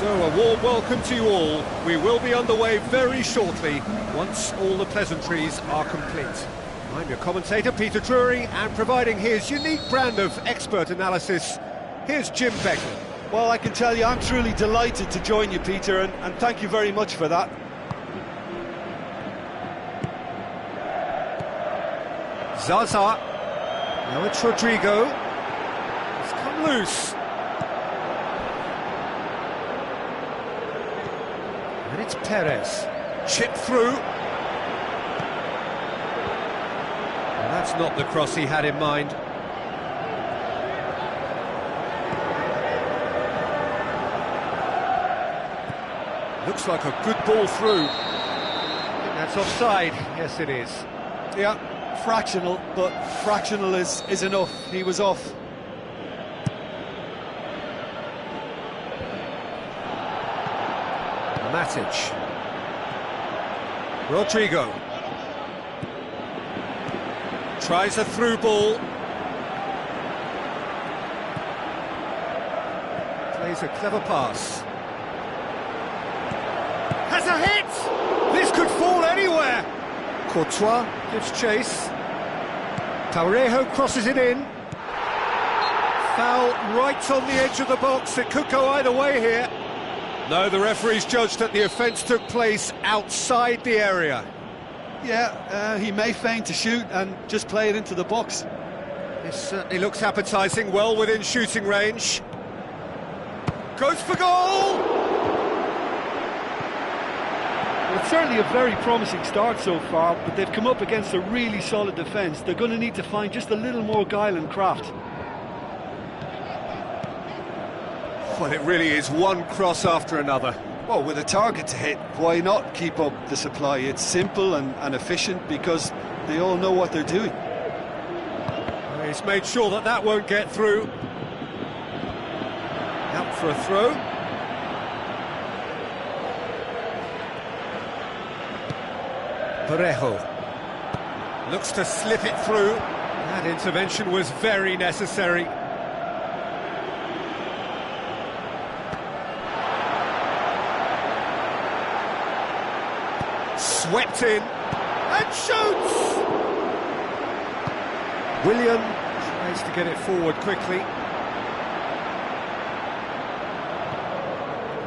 So, a warm welcome to you all. We will be underway very shortly, once all the pleasantries are complete. I'm your commentator, Peter Drury, and providing his unique brand of expert analysis, here's Jim Beckman. Well, I can tell you, I'm truly delighted to join you, Peter, and thank you very much for that. Zaza. Now it's Rodrigo. It's come loose. And it's Perez. Chip through. And that's not the cross he had in mind. Looks like a good ball through. I think that's offside. Yes, it is. Yeah, fractional, but fractional is enough. He was off. Matic. Rodrigo. Tries a through ball. Plays a clever pass. Has a hit! This could fall anywhere! Courtois gives chase. Taurejo crosses it in. Foul right on the edge of the box. It could go either way here. No, the referee's judged that the offence took place outside the area. Yeah, he may feign to shoot and just play it into the box. This certainly looks appetising, well within shooting range. Goes for goal! Well, it's certainly a very promising start so far, but they've come up against a really solid defence. They're going to need to find just a little more guile and craft. Well, it really is one cross after another. Well, with a target to hit, why not keep up the supply? It's simple and efficient because they all know what they're doing. He's made sure that that won't get through. Out for a throw. Parejo looks to slip it through. That intervention was very necessary. Swept in and shoots! William tries to get it forward quickly.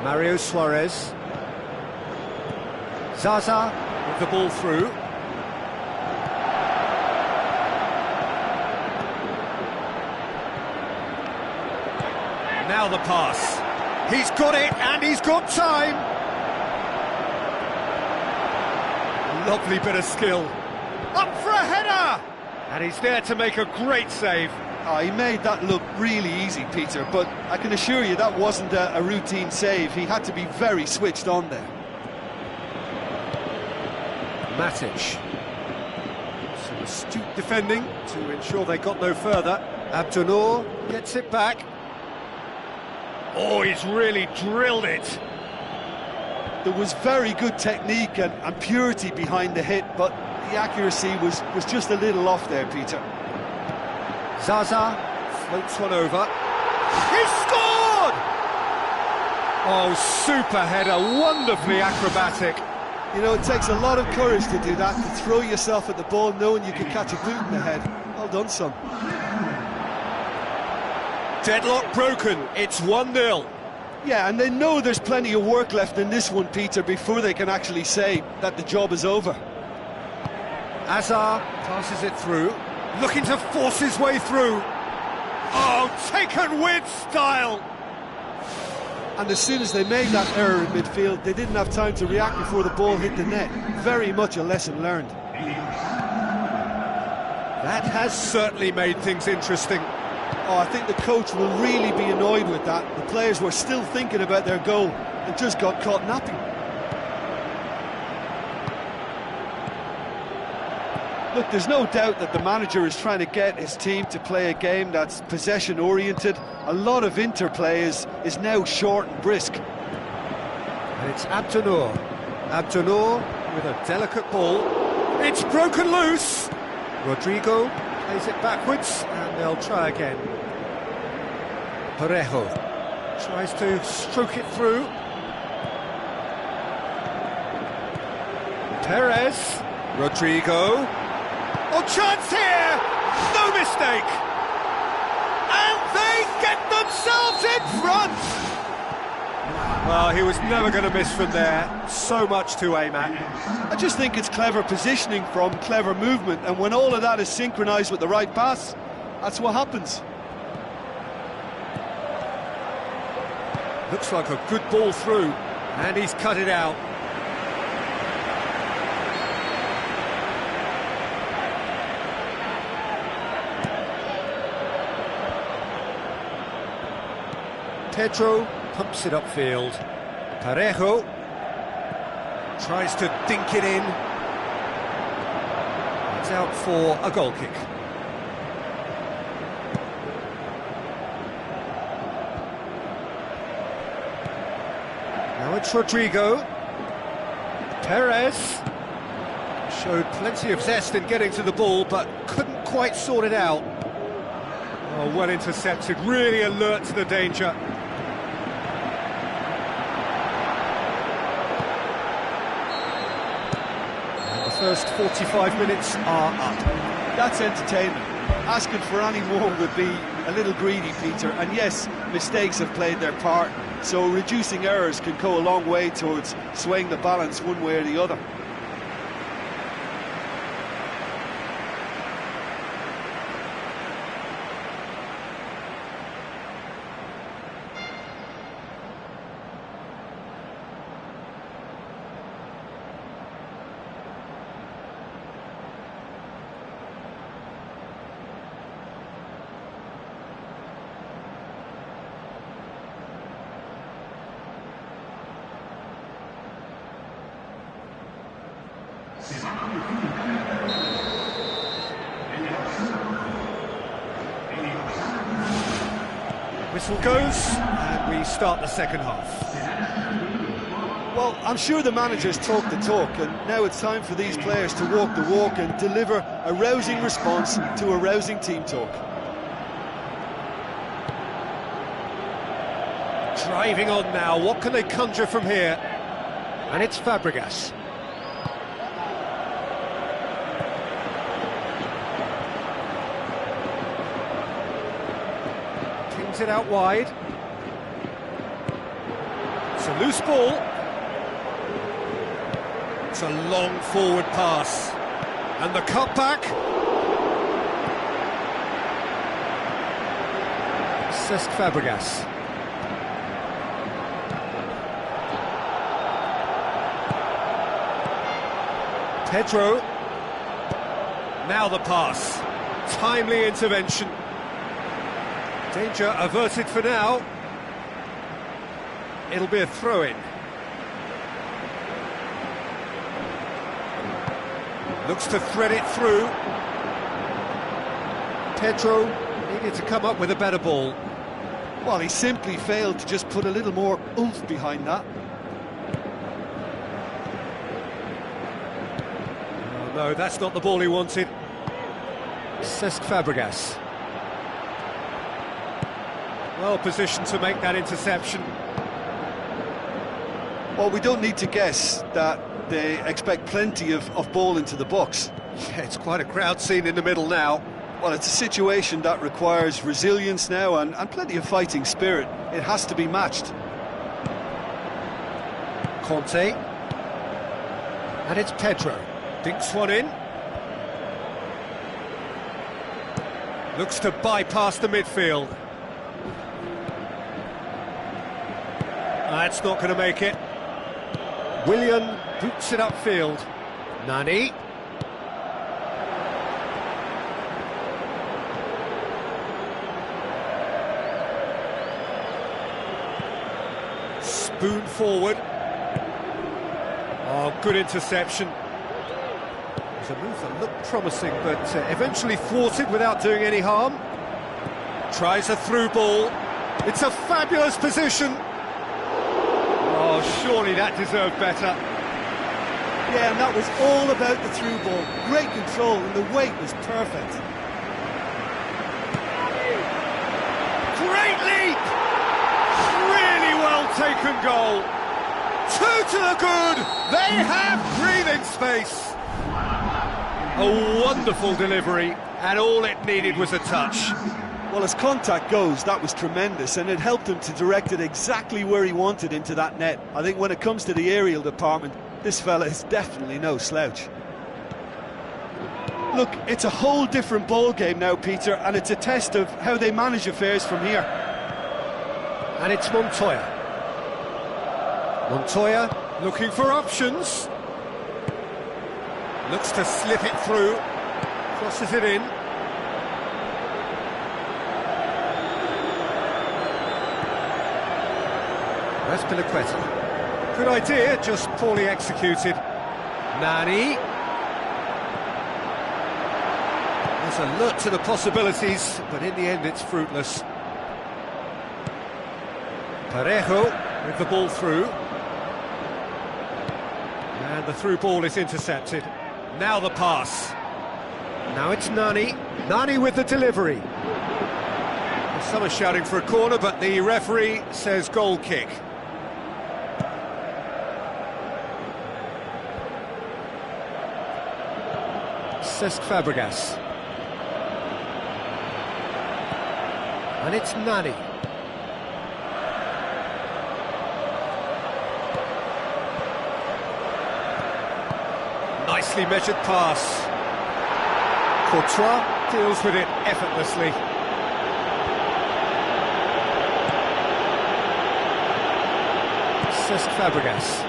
Mario Suarez. Zaza with the ball through. Now the pass. He's got it, and he's got time. Lovely bit of skill. Up for a header! And he's there to make a great save. Oh, he made that look really easy, Peter, but I can assure you that wasn't a routine save. He had to be very switched on there. Matic. Some astute defending to ensure they got no further. Abdunor gets it back. Oh, he's really drilled it. There was very good technique and purity behind the hit, but the accuracy was just a little off there, Peter. Zaza floats one over. He scored! Oh, super header, wonderfully acrobatic. You know, it takes a lot of courage to do that, to throw yourself at the ball knowing you can catch a boot in the head. Well done, son. Deadlock broken, it's 1-0. Yeah, and they know there's plenty of work left in this one, Peter, before they can actually say that the job is over. Azar passes it through, looking to force his way through. Oh, taken with style! And as soon as they made that error in midfield, they didn't have time to react before the ball hit the net. Very much a lesson learned. That has certainly made things interesting. Oh, I think the coach will really be annoyed with that. The players were still thinking about their goal and just got caught napping. Look, there's no doubt that the manager is trying to get his team to play a game that's possession-oriented. A lot of interplay is now short and brisk. And it's Abdunor. Abdunor with a delicate ball. It's broken loose. Rodrigo plays it backwards, and they'll try again. Parejo tries to stroke it through. Perez. Rodrigo. Oh, chance here! No mistake! And they get themselves in front! Well, he was never going to miss from there. So much to aim at. I just think it's clever positioning from clever movement, and when all of that is synchronised with the right pass, that's what happens. Looks like a good ball through, and he's cut it out. Pedro pumps it upfield. Parejo tries to dink it in. It's out for a goal kick. Now it's Rodrigo. Perez showed plenty of zest in getting to the ball, but couldn't quite sort it out. Oh, well intercepted, really alert to the danger. First 45 minutes are up. That's entertainment. Asking for any more would be a little greedy, Peter. And yes, mistakes have played their part, so reducing errors can go a long way towards swaying the balance one way or the other. Whistle goes, and we start the second half. Well, I'm sure the manager's talked the talk, and now it's time for these players to walk the walk and deliver a rousing response to a rousing team talk. Driving on now, what can they conjure from here? And it's Fabregas. Kings it out wide. It's a loose ball. It's a long forward pass. And the cutback. Cesc Fabregas. Pedro. Now the pass. Timely intervention. Danger averted for now. It'll be a throw-in. Looks to thread it through. Pedro needed to come up with a better ball. Well, he simply failed to just put a little more oomph behind that. Oh, no, that's not the ball he wanted. Cesc Fabregas. Well positioned to make that interception. Well, we don't need to guess that they expect plenty of ball into the box. Yeah, it's quite a crowd scene in the middle now. Well, it's a situation that requires resilience now and plenty of fighting spirit. It has to be matched. Conte. And it's Pedro. Dinks one in. Looks to bypass the midfield. That's not going to make it. Willian boots it upfield. Nani. Spoon forward. Oh, good interception. It was a move that looked promising, but eventually thwarted without doing any harm. Tries a through ball. It's a fabulous position. Oh, surely that deserved better. Yeah, and that was all about the through ball. Great control, and the weight was perfect. Great leap! Really well taken goal. Two to the good. They have breathing space. A wonderful delivery, and all it needed was a touch. Well, as contact goes, that was tremendous, and it helped him to direct it exactly where he wanted into that net. I think when it comes to the aerial department, this fella is definitely no slouch. Look, it's a whole different ball game now, Peter, and it's a test of how they manage affairs from here. And it's Montoya. Montoya looking for options. Looks to slip it through. Crosses it in. Azpilicueta. Good idea, just poorly executed. Nani. There's alert to the possibilities, but in the end it's fruitless. Parejo with the ball through. And the through ball is intercepted. Now the pass. Now it's Nani. Nani with the delivery. Some are shouting for a corner, but the referee says goal kick. Cesc Fabregas. And it's Nani. Nicely measured pass. Courtois deals with it effortlessly. Cesc Fabregas.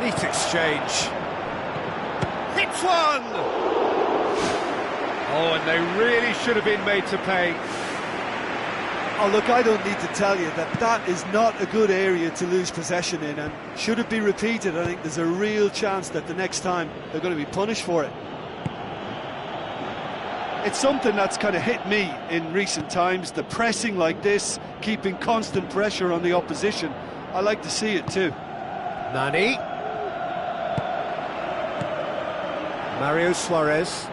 Neat exchange. Hits one! Oh, and they really should have been made to pay. Oh, look, I don't need to tell you that that is not a good area to lose possession in, and should it be repeated, I think there's a real chance that the next time they're going to be punished for it. It's something that's kind of hit me in recent times, the pressing like this, keeping constant pressure on the opposition. I like to see it too. Nani. Mario Suarez.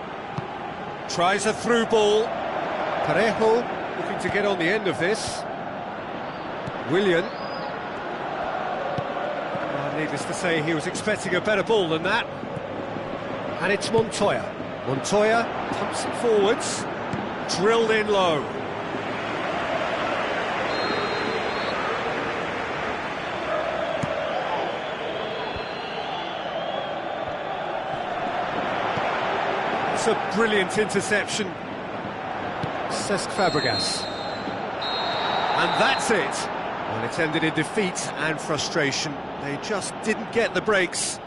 Tries a through ball. Parejo looking to get on the end of this. Willian. Well, needless to say, he was expecting a better ball than that. And it's Montoya. Montoya pumps it forwards, drilled in low. It's a brilliant interception. Cesc Fabregas. And that's it. Well, it's ended in defeat and frustration. They just didn't get the breaks.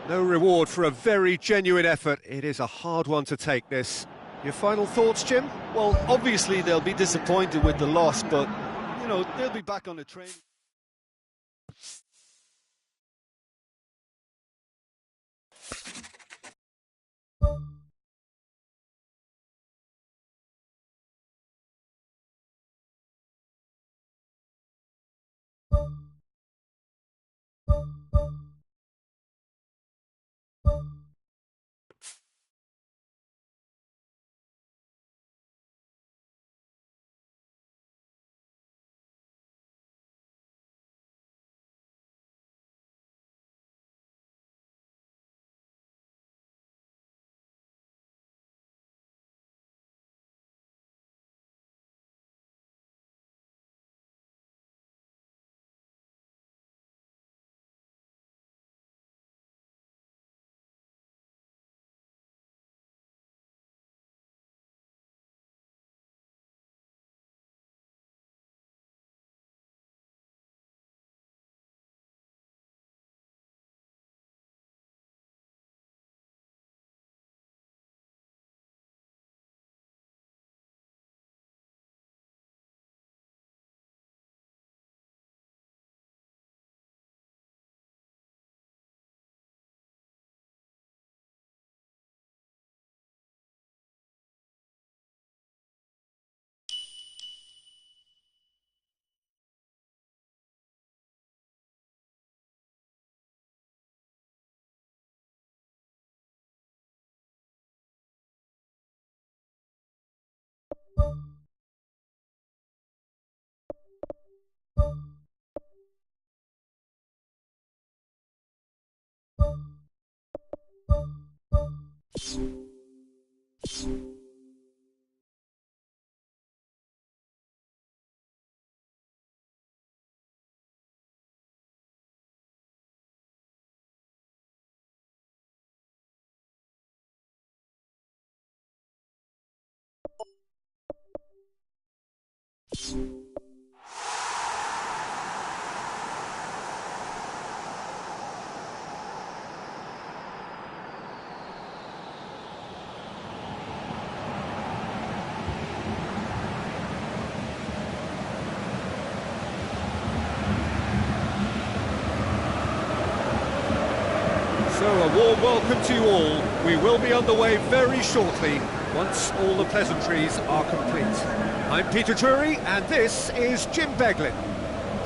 No reward for a very genuine effort. It is a hard one to take, this. Your final thoughts, Jim? Well, obviously they'll be disappointed with the loss, but, you know, they'll be back on the train. So a warm welcome to you all. We will be underway very shortly, once all the pleasantries are complete. I'm Peter Drury, and this is Jim Beglin.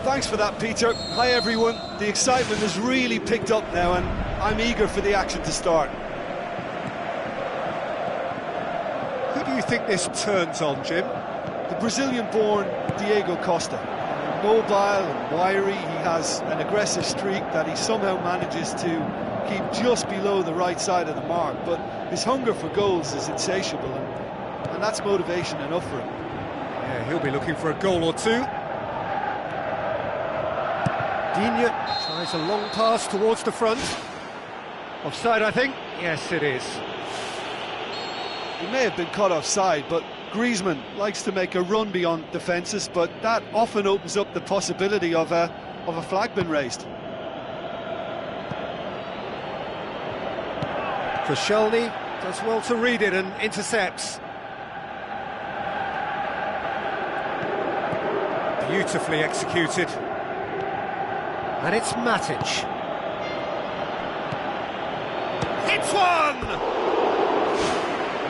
Thanks for that, Peter. Hi, everyone. The excitement has really picked up now, and I'm eager for the action to start. Who do you think this turns on, Jim? The Brazilian-born Diego Costa. Mobile and wiry, he has an aggressive streak that he somehow manages to keep just below the right side of the mark, but his hunger for goals is insatiable, and that's motivation enough for him. Yeah, he'll be looking for a goal or two. Digne tries a long pass towards the front. Offside, I think. Yes, it is. He may have been caught offside, but Griezmann likes to make a run beyond defences, but that often opens up the possibility of a flag being raised. Koscielny does well to read it and intercepts. Beautifully executed. And it's Matic. It's one!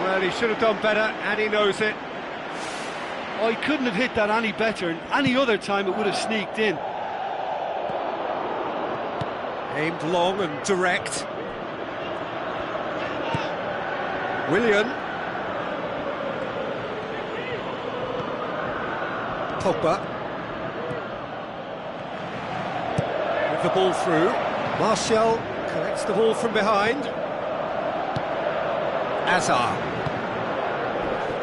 Well, he should have done better, and he knows it. Oh, he couldn't have hit that any better, and any other time it would have sneaked in. Aimed long and direct. Willian. Pogba. With the ball through. Martial collects the ball from behind. Azar.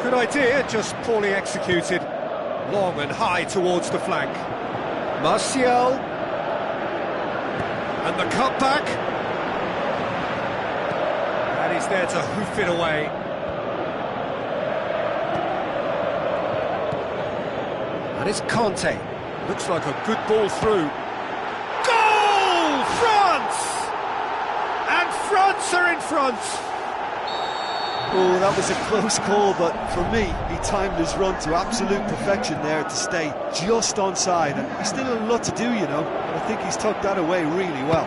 Good idea, just poorly executed. Long and high towards the flank. Martial. And the cutback. And he's there to hoof it away. And it's Conte. Looks like a good ball through. Goal! France! And France are in front. Oh, that was a close call, but for me, he timed his run to absolute perfection there to stay just onside. And he's still a lot to do, you know, but I think he's tucked that away really well.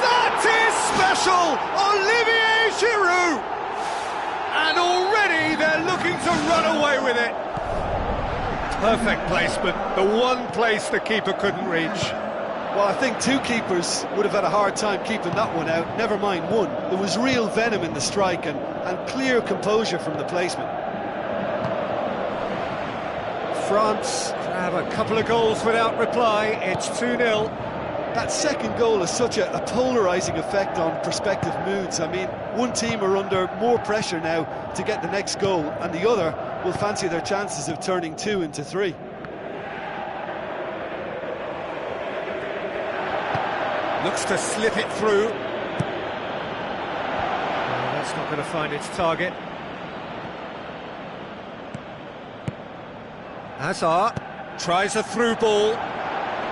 That is special! Olivier Giroud! And already they're looking to run away with it. Perfect placement, the one place the keeper couldn't reach. Well, I think two keepers would have had a hard time keeping that one out, never mind one. There was real venom in the strike and clear composure from the placement. France have a couple of goals without reply. It's 2-0. That second goal has such a polarising effect on prospective moods. I mean, one team are under more pressure now to get the next goal, and the other will fancy their chances of turning 2 into 3. Looks to slip it through. That's not going to find its target. Hazard tries a through ball.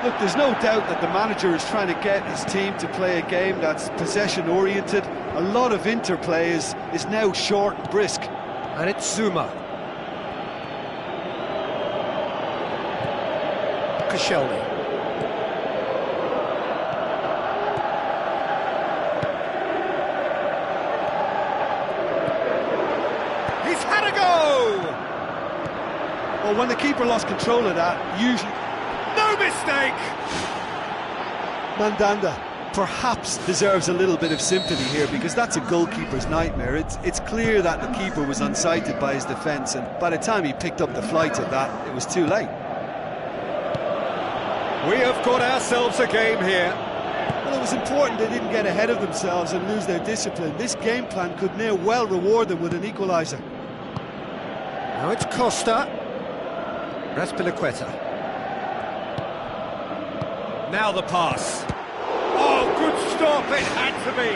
Look, there's no doubt that the manager is trying to get his team to play a game that's possession-oriented. A lot of interplay is now short and brisk. And it's Zuma. Koscielny. He's had a go! Well, when the keeper lost control of that, usually... No mistake! Mandanda perhaps deserves a little bit of sympathy here, because that's a goalkeeper's nightmare. It's clear that the keeper was unsighted by his defence, and by the time he picked up the flight of that, it was too late. We have got ourselves a game here. Well, it was important they didn't get ahead of themselves and lose their discipline. This game plan could near well reward them with an equaliser. Now it's Costa. Raspilicueta. Now the pass. Oh, good stop, it had to be.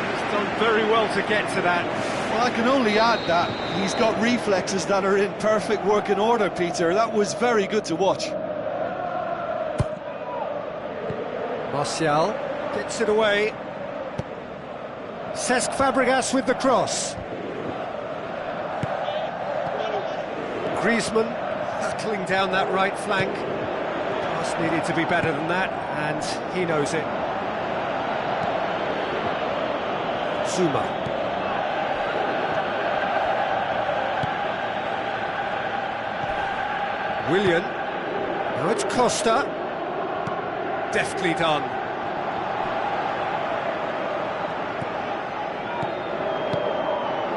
He's done very well to get to that. Well, I can only add that he's got reflexes that are in perfect working order, Peter. That was very good to watch. Martial gets it away. Cesc Fabregas with the cross. Griezmann hurtling down that right flank. Pass needed to be better than that, and he knows it. Zuma. Willian. Now it's Costa. Deftly done.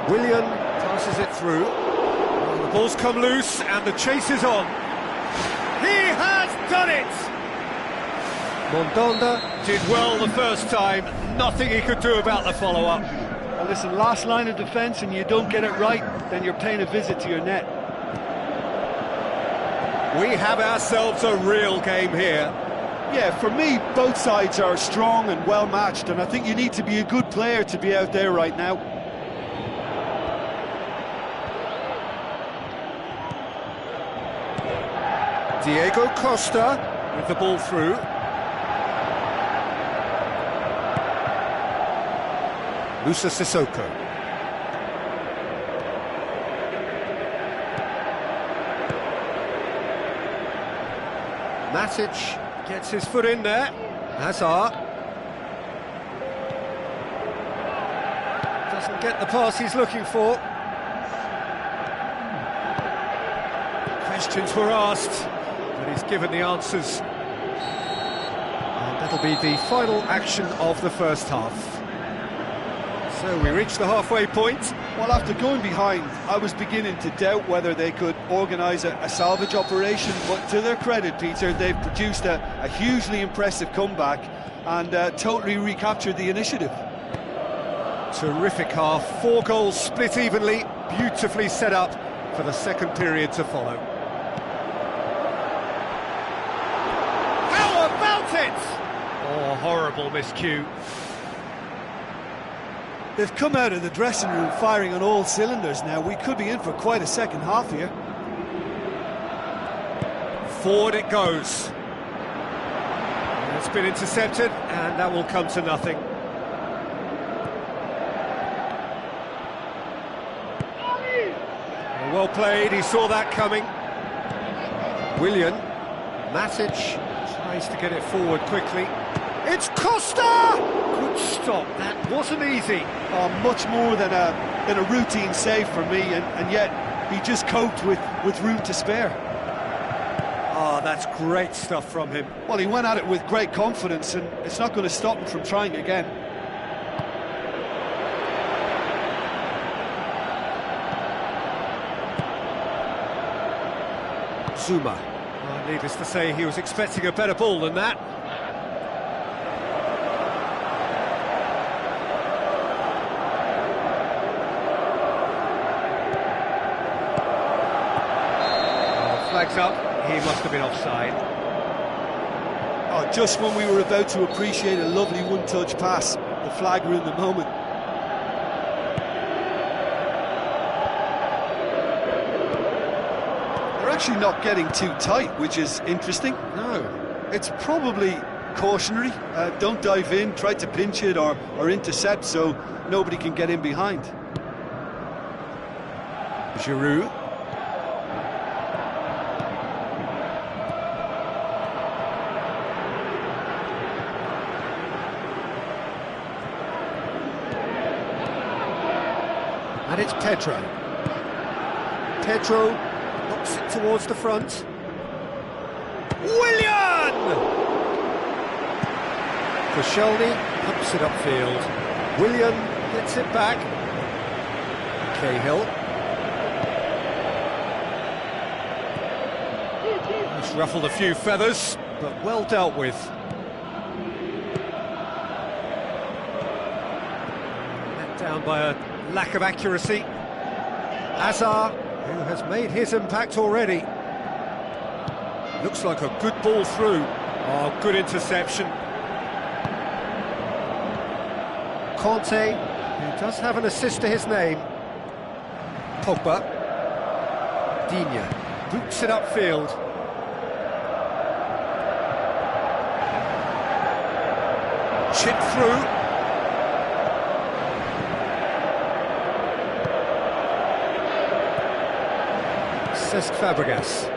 Willian passes it through. The ball's come loose and the chase is on. He has done it! Mondonda did well the first time. Nothing he could do about the follow-up. Well, listen, last line of defence and you don't get it right, then you're paying a visit to your net. We have ourselves a real game here. Yeah, for me, both sides are strong and well-matched, and I think you need to be a good player to be out there right now. Diego Costa with the ball through. Musa Sissoko. Matic gets his foot in there. Hazard doesn't get the pass he's looking for. Questions were asked, but he's given the answers. And that'll be the final action of the first half. So we reach the halfway point. Well, after going behind, I was beginning to doubt whether they could organise a salvage operation, but to their credit, Peter, they've produced a hugely impressive comeback and totally recaptured the initiative. Terrific half, 4 goals split evenly, beautifully set up for the second period to follow. How about it? Oh, horrible miscue. They've come out of the dressing room firing on all cylinders now. We could be in for quite a second half here. Forward it goes. It's been intercepted, and that will come to nothing. Well played, he saw that coming. Willian, Matic tries to get it forward quickly. It's Costa! Good stop, that wasn't easy. Oh, much more than a routine save for me, and yet he just coped with room to spare. Oh, that's great stuff from him. Well, he went at it with great confidence, and it's not going to stop him from trying again. Zuma. Oh, needless to say, he was expecting a better ball than that. Oh, flags up. He must have been offside. Oh, just when we were about to appreciate a lovely one-touch pass, the flag ruined the moment. They're actually not getting too tight, which is interesting. No. It's probably cautionary. Don't dive in, try to pinch it or intercept so nobody can get in behind. Giroud. And it's Pedro. Pedro knocks it towards the front. Willian! Koscielny pumps it upfield. Willian gets it back. Cahill. He's ruffled a few feathers, but well dealt with. Let down by a lack of accuracy. Azar, who has made his impact already. Looks like a good ball through. Oh, good interception. Conte, who does have an assist to his name. Pogba. Digne boots it upfield. Chip through. Cesc Fabregas.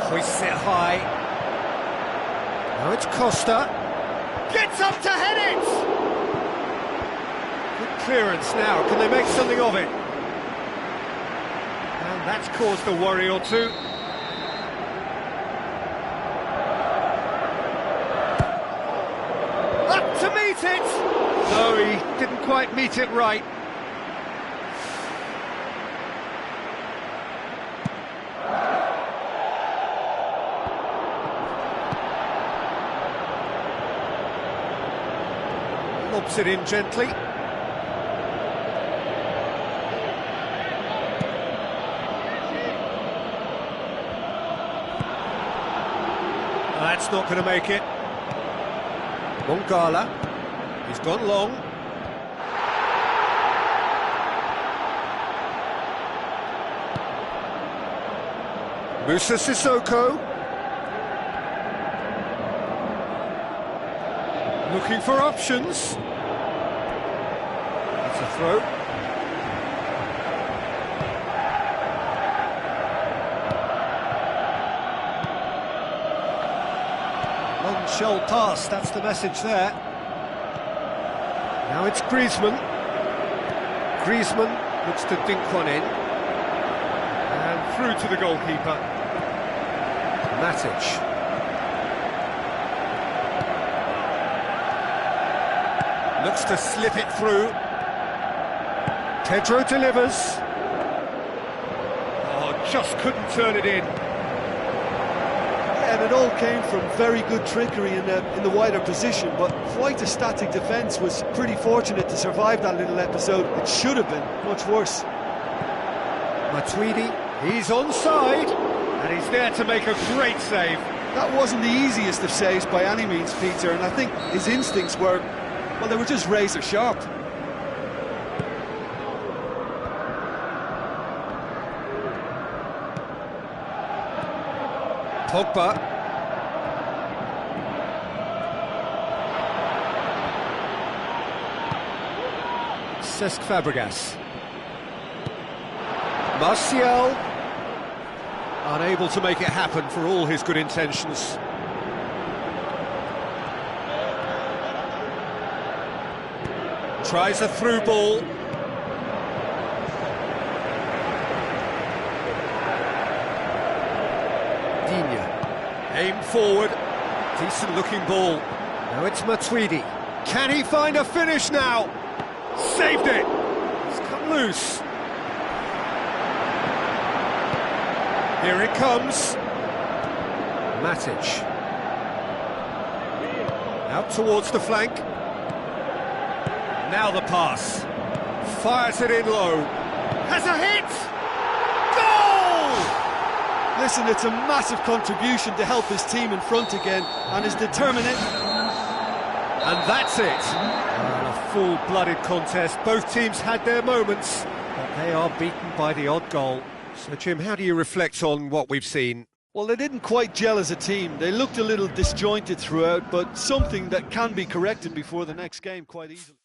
Hoists it high. Now it's Costa. Gets up to head it! Good clearance now. Can they make something of it? And that's caused a worry or two. Up to meet it! No, he didn't quite meet it right. Lobs it in gently. That's not going to make it. Mongala. He's gone long. Musa Sissoko. Looking for options. It's a throw. Long shell pass, that's the message there. Now it's Griezmann. Griezmann looks to dink one in. And through to the goalkeeper. Matic. Looks to slip it through. Pedro delivers. Oh, just couldn't turn it in. Yeah, and it all came from very good trickery in the wider position, but quite a static defence. Was pretty fortunate to survive that little episode. It should have been much worse. Matuidi, he's onside, and he's there to make a great save. That wasn't the easiest of saves by any means, Peter, and I think his instincts were, well, they were just razor sharp. Pogba. Cesc Fabregas. Martial. Unable to make it happen for all his good intentions. Tries a through ball. Digne. Aim forward. Decent looking ball. Now it's Matuidi. Can he find a finish now? Saved it! It's come loose. Here it comes. Matic. Out towards the flank. Now the pass. Fires it in low. Has a hit! Goal! Listen, it's a massive contribution to help his team in front again, and his determination. And that's it. A full-blooded contest. Both teams had their moments, but they are beaten by the odd goal. So, Jim, how do you reflect on what we've seen? Well, they didn't quite gel as a team. They looked a little disjointed throughout, but something that can be corrected before the next game quite easily.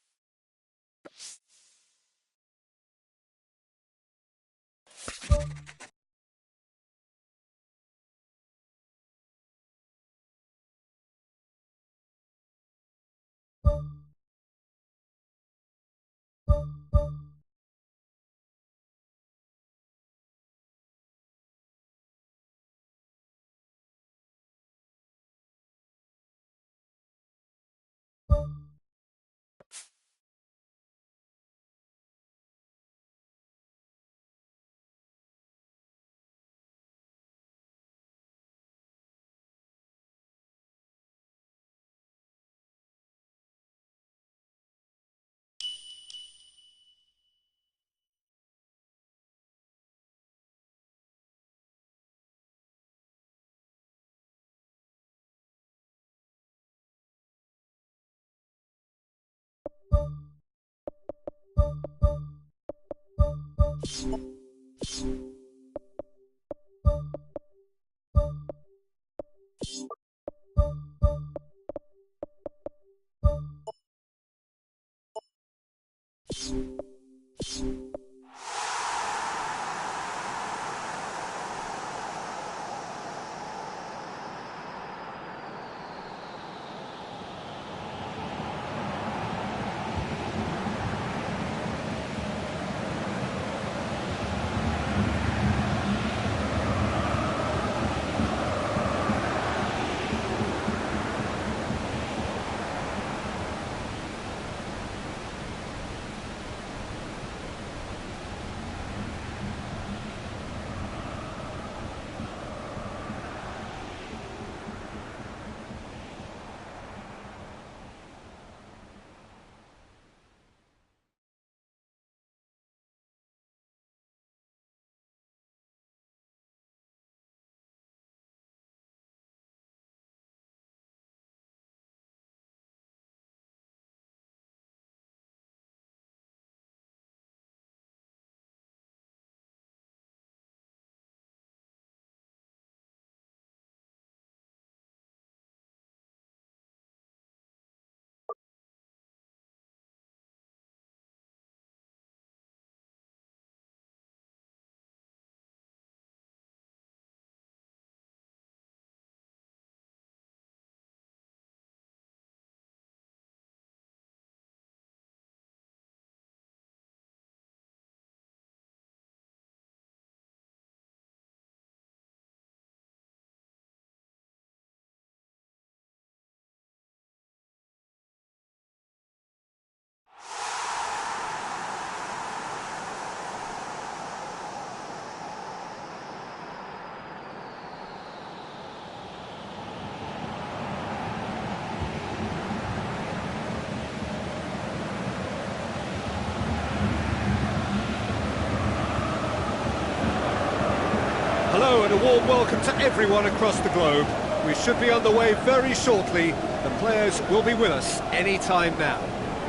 Hello and a warm welcome to everyone across the globe. We should be underway very shortly. The players will be with us any time now.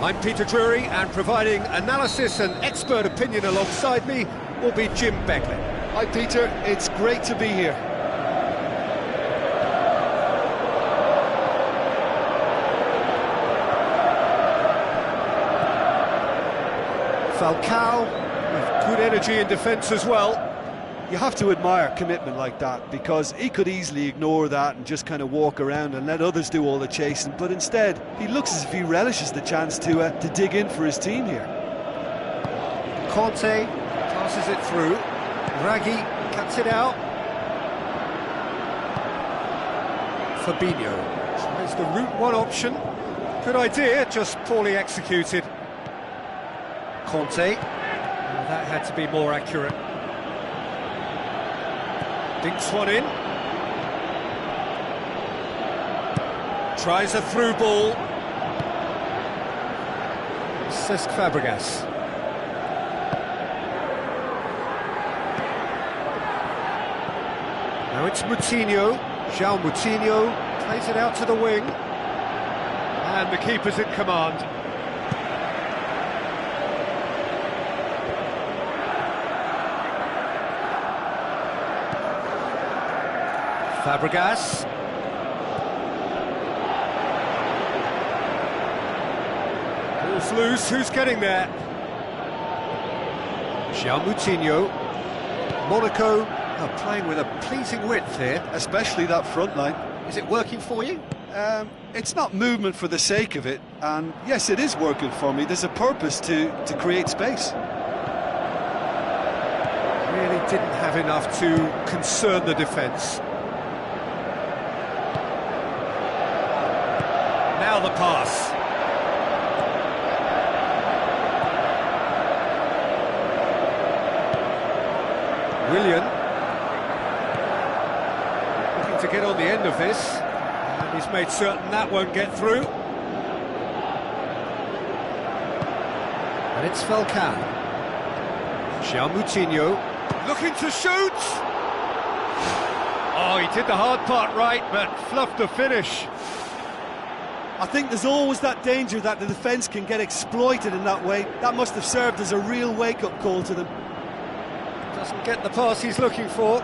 I'm Peter Drury, and providing analysis and expert opinion alongside me will be Jim Beglin. Hi Peter, it's great to be here. Falcao, with good energy in defence as well. You have to admire commitment like that, because he could easily ignore that and just kind of walk around and let others do all the chasing, but instead he looks as if he relishes the chance to dig in for his team here. Conte passes it through. Raggi cuts it out. Fabinho tries the route one option. Good idea, just poorly executed. Conte. Well, that had to be more accurate. Dinks one in. Tries a through ball. Cesc Fabregas. Now it's Moutinho. João Moutinho plays it out to the wing. And the keeper's in command. Fabregas. Ball's loose, who's getting there? João Moutinho. Monaco are playing with a pleasing width here. Especially that front line. Is it working for you? It's not movement for the sake of it, and yes, it is working for me. There's a purpose to create space. Really didn't have enough to concern the defence. Now the pass. Willian. Looking to get on the end of this. And he's made certain that won't get through. And it's Falcao. João Moutinho. Looking to shoot! Oh, he did the hard part right, but fluffed the finish. I think there's always that danger that the defence can get exploited in that way. That must have served as a real wake-up call to them. Doesn't get the pass he's looking for.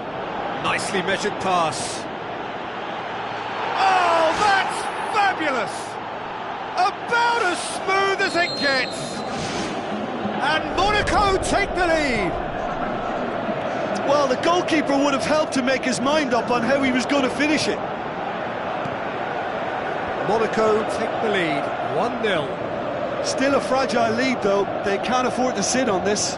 Nicely measured pass. Oh, that's fabulous! About as smooth as it gets. And Monaco take the lead. Well, the goalkeeper would have helped to make his mind up on how he was going to finish it. Monaco take the lead, 1-0. Still a fragile lead, though. They can't afford to sit on this.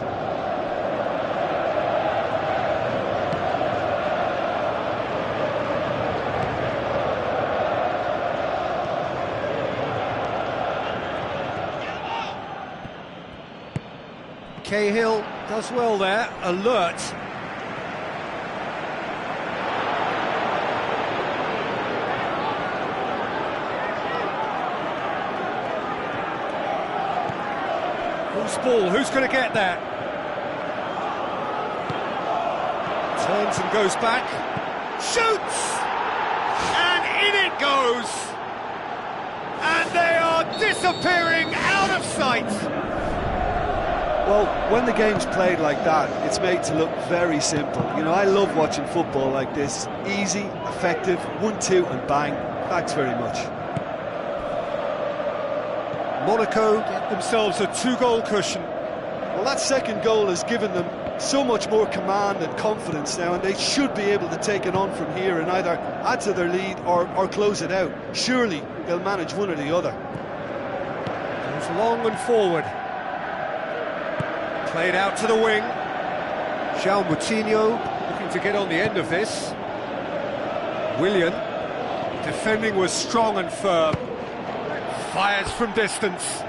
Cahill does well there, alert. Loose ball, who's going to get that? Turns and goes back. Shoots! And in it goes! And they are disappearing out of sight! Well, when the game's played like that, it's made to look very simple. You know, I love watching football like this. Easy, effective, 1-2 and bang. Thanks very much. Monaco get themselves a 2-goal cushion. Well, that second goal has given them so much more command and confidence now, and they should be able to take it on from here and either add to their lead or close it out. Surely they'll manage one or the other. Goes long and forward. Played out to the wing. João Moutinho looking to get on the end of this. Willian. Defending was strong and firm. Fires from distance.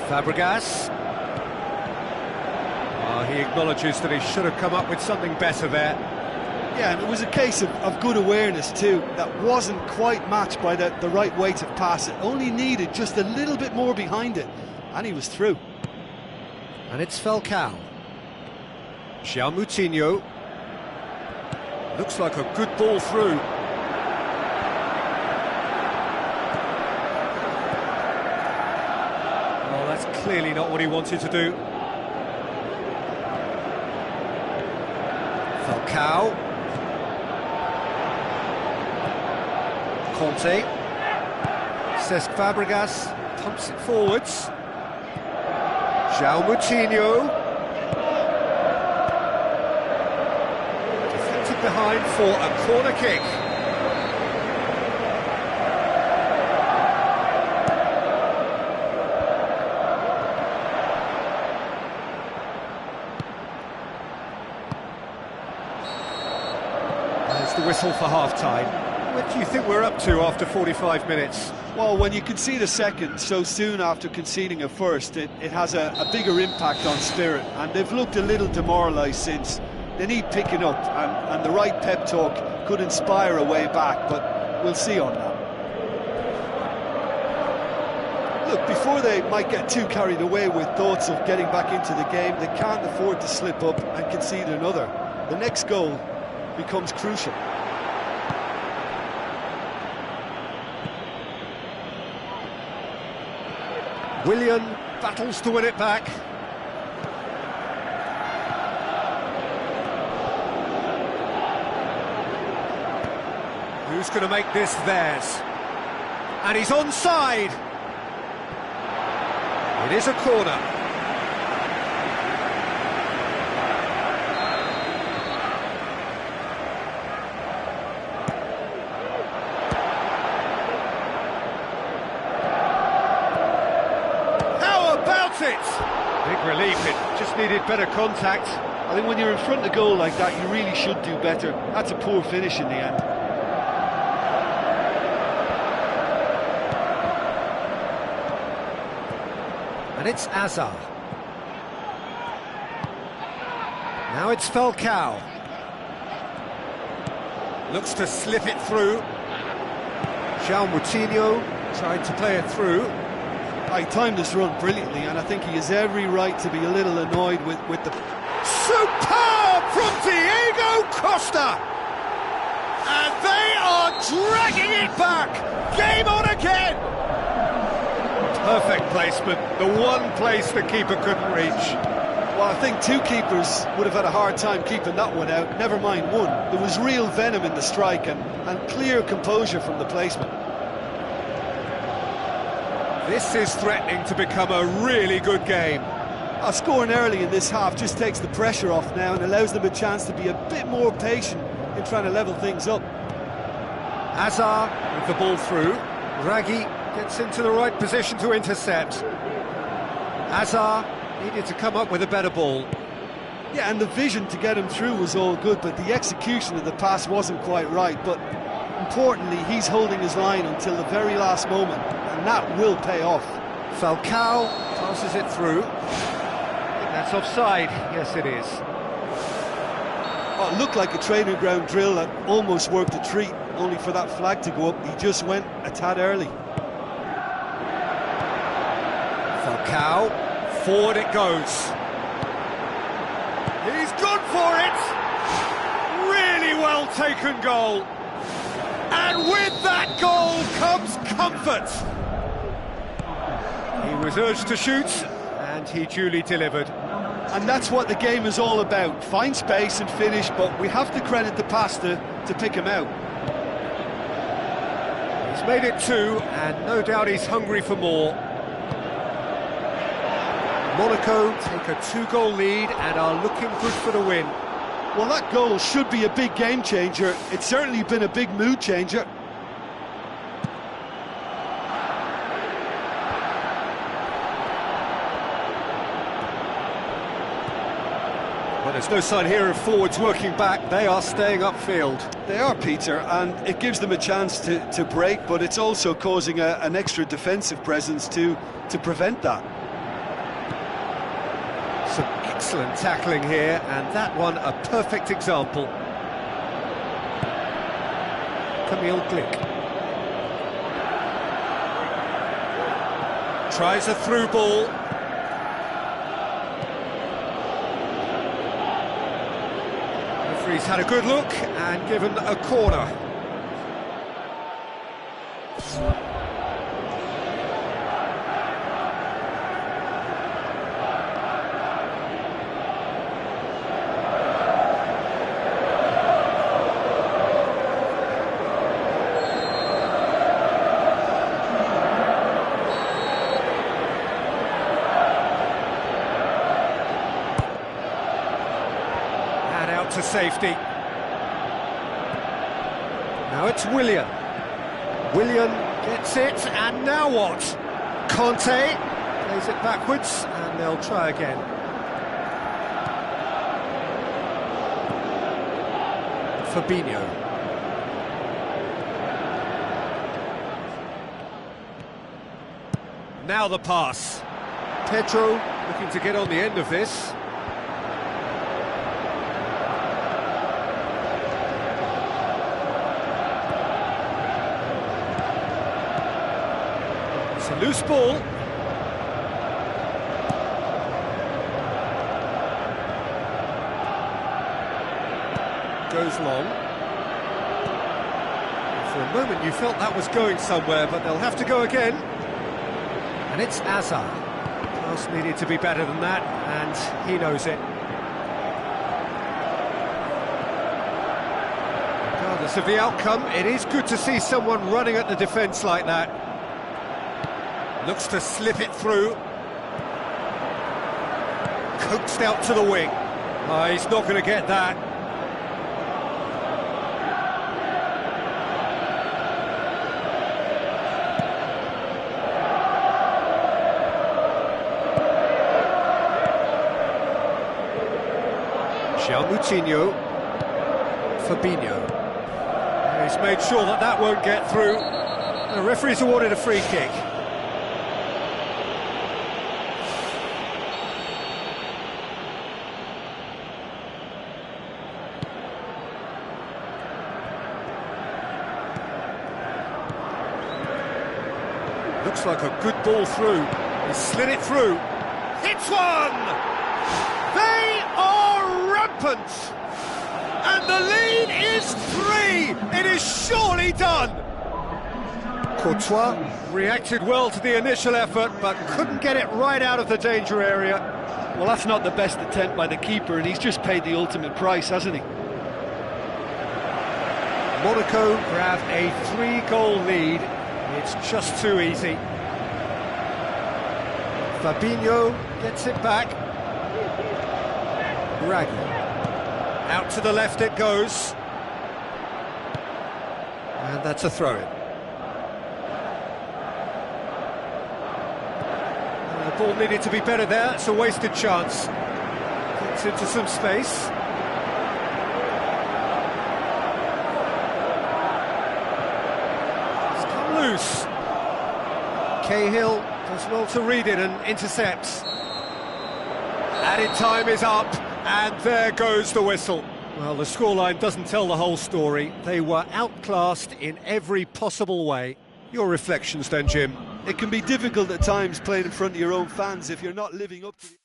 Fabregas. He acknowledges that he should have come up with something better there. Yeah, and it was a case of good awareness too. That wasn't quite matched by the right weight of pass. It only needed just a little bit more behind it, and he was through. And it's Falcao. João Moutinho. Looks like a good ball through. Well, that's Clearly not what he wanted to do. Falcao. Conte. Cesc Fabregas pumps it forwards. João Moutinho. Deflected behind for a corner kick. There's the whistle for half-time. What do you think we're up to after 45 minutes? Well, when you concede a second so soon after conceding a first, it has a bigger impact on spirit, and they've looked a little demoralised since. They need picking up, and the right pep talk could inspire a way back, but we'll see on that. Look, before they might get too carried away with thoughts of getting back into the game, they can't afford to slip up and concede another. The next goal becomes crucial. Willian battles to win it back. Who's going to make this theirs? And he's onside. It is a corner. Big relief, it just needed better contact. I think when you're in front of goal like that, you really should do better. That's a poor finish in the end. And it's Azar. Now it's Falcao. Looks to slip it through. João Moutinho tried to play it through. He timed this run brilliantly, and I think he has every right to be a little annoyed with the... Superb from Diego Costa! And they are dragging it back! Game on again! Perfect placement, the one place the keeper couldn't reach. Well, I think two keepers would have had a hard time keeping that one out, never mind one. There was real venom in the strike and clear composure from the placement. This is threatening to become a really good game. Scoring early in this half just takes the pressure off now and allows them a chance to be a bit more patient in trying to level things up. Azar with the ball through. Raggi gets into the right position to intercept. Azar needed to come up with a better ball. Yeah, and the vision to get him through was all good, but the execution of the pass wasn't quite right. But importantly, he's holding his line until the very last moment, and that will pay off. Falcao passes it through. I think that's offside. Yes, it is. Oh, it looked like a training ground drill that almost worked a treat, only for that flag to go up. He just went a tad early. Falcao, forward it goes. He's gone for it! Really well taken goal. And with that goal comes comfort. He was urged to shoot, and he duly delivered. And that's what the game is all about. Find space and finish, but we have to credit the pass to pick him out. He's made it two, and no doubt he's hungry for more. Monaco take a 2-goal lead and are looking good for the win. Well, that goal should be a big game changer. It's certainly been a big mood changer. But there's no sign here of forwards working back. They are staying upfield. They are, Peter, and it gives them a chance to break, but it's also causing an extra defensive presence to prevent that. Some excellent tackling here, and that one a perfect example. Camille Glick tries a through ball. Referee's had a good look and given a corner. out to safety. Now it's Willian. Willian gets it, and now what? Conte plays it backwards, and they'll try again. Fabinho. Now the pass. Pedro looking to get on the end of this. It's a loose ball. Goes long. For a moment you felt that was going somewhere, but they'll have to go again. And it's Azar. Pass needed to be better than that, and he knows it. Regardless of the outcome, it is good to see someone running at the defence like that. Looks to slip it through. Coaxed out to the wing. Oh, he's not going to get that. Moutinho, Fabinho. He's made sure that that won't get through. The referee's awarded a free kick. Looks like a good ball through. He slid it through. Hits one! They are rampant! And the lead is 3! It is surely done! Courtois reacted well to the initial effort, but couldn't get it right out of the danger area. Well, that's not the best attempt by the keeper, and he's just paid the ultimate price, hasn't he? Monaco grab a 3-goal lead. It's just too easy. Fabinho gets it back. Raggi. Out to the left it goes. And that's a throw-in. The ball needed to be better there. It's a wasted chance. Gets into some space. It's come loose. Cahill does well to read it and intercepts. Added time is up, and there goes the whistle. Well, the scoreline doesn't tell the whole story. They were outclassed in every possible way. Your reflections then, Jim? It can be difficult at times playing in front of your own fans if you're not living up to the...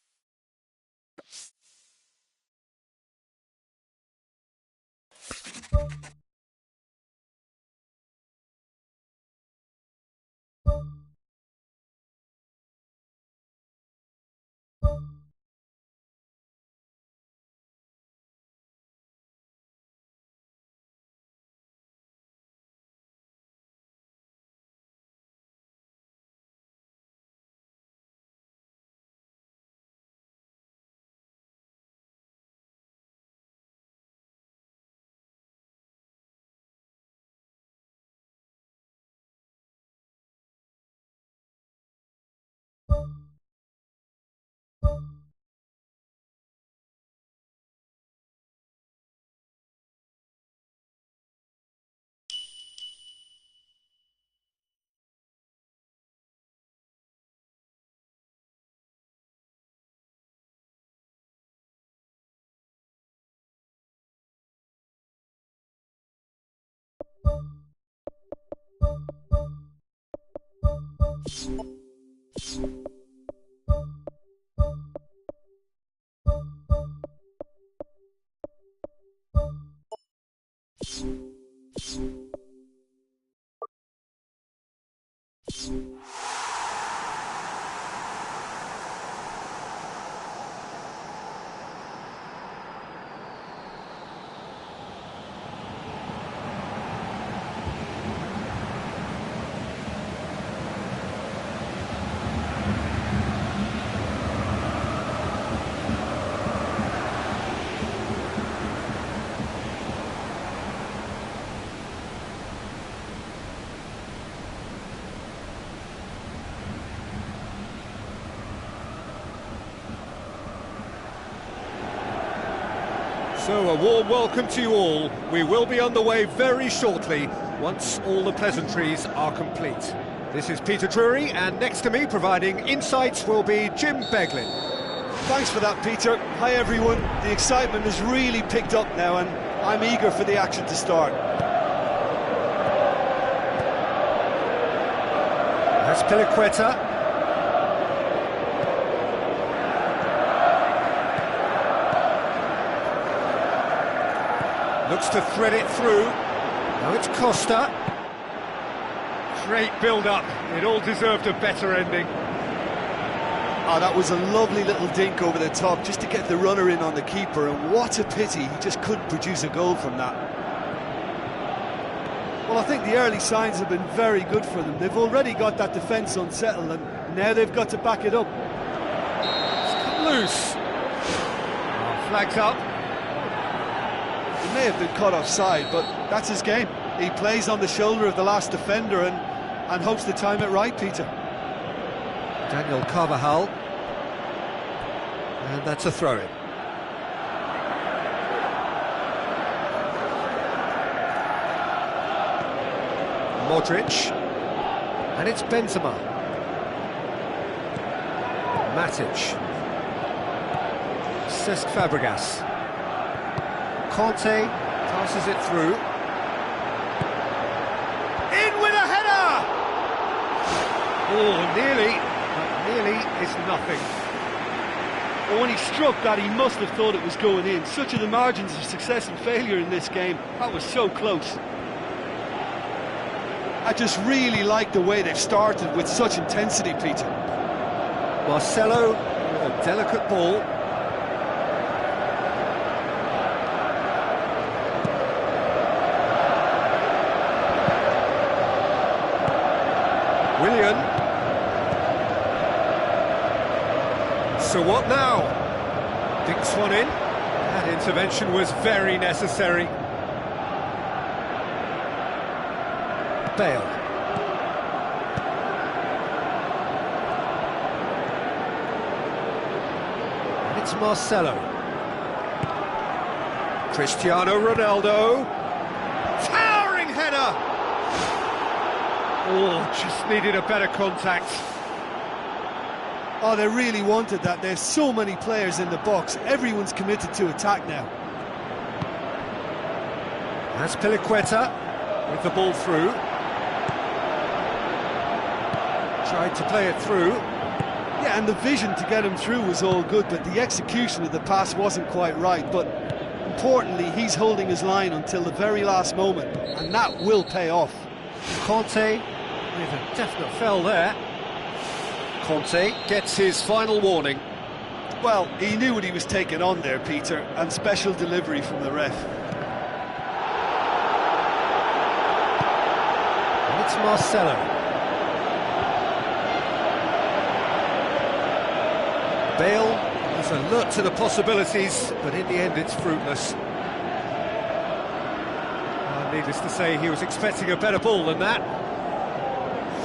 So a warm welcome to you all. We will be underway very shortly, once all the pleasantries are complete. This is Peter Drury, and next to me providing insights will be Jim Beglin. Thanks for that, Peter. Hi everyone. The excitement has really picked up now and I'm eager for the action to start. That's Piliqueta. Looks to thread it through. Now it's Costa. Great build-up. It all deserved a better ending. Oh, that was a lovely little dink over the top just to get the runner in on the keeper, and what a pity he just couldn't produce a goal from that. Well, I think the early signs have been very good for them. They've already got that defence unsettled and now they've got to back it up. It's come loose. Oh, flags up. He may have been caught offside, but that's his game. He plays on the shoulder of the last defender and hopes to time it right, Peter. Daniel Carvajal, and that's a throw-in. Modric, and it's Benzema. Matic, Cesc Fabregas. Conte passes it through. In with a header! Oh, nearly. Nearly is nothing. Well, when he struck that, he must have thought it was going in. Such are the margins of success and failure in this game. That was so close. I just really like the way they've started with such intensity, Peter. Marcelo with a delicate ball. Willian. So what now? Dinks one in. That intervention was very necessary. Bale. And it's Marcelo. Cristiano Ronaldo. Towering header! Oh, just needed a better contact. Oh, they really wanted that. There's so many players in the box. Everyone's committed to attack now. That's Piliqueta with the ball through. Tried to play it through. Yeah, and the vision to get him through was all good, but the execution of the pass wasn't quite right. But importantly, he's holding his line until the very last moment, and that will pay off. Conte with a definite foul there. Conte gets his final warning. Well, he knew what he was taking on there, Peter, and special delivery from the ref. And it's Marcelo. Bale is alert to the possibilities, but in the end it's fruitless. Needless to say, he was expecting a better ball than that.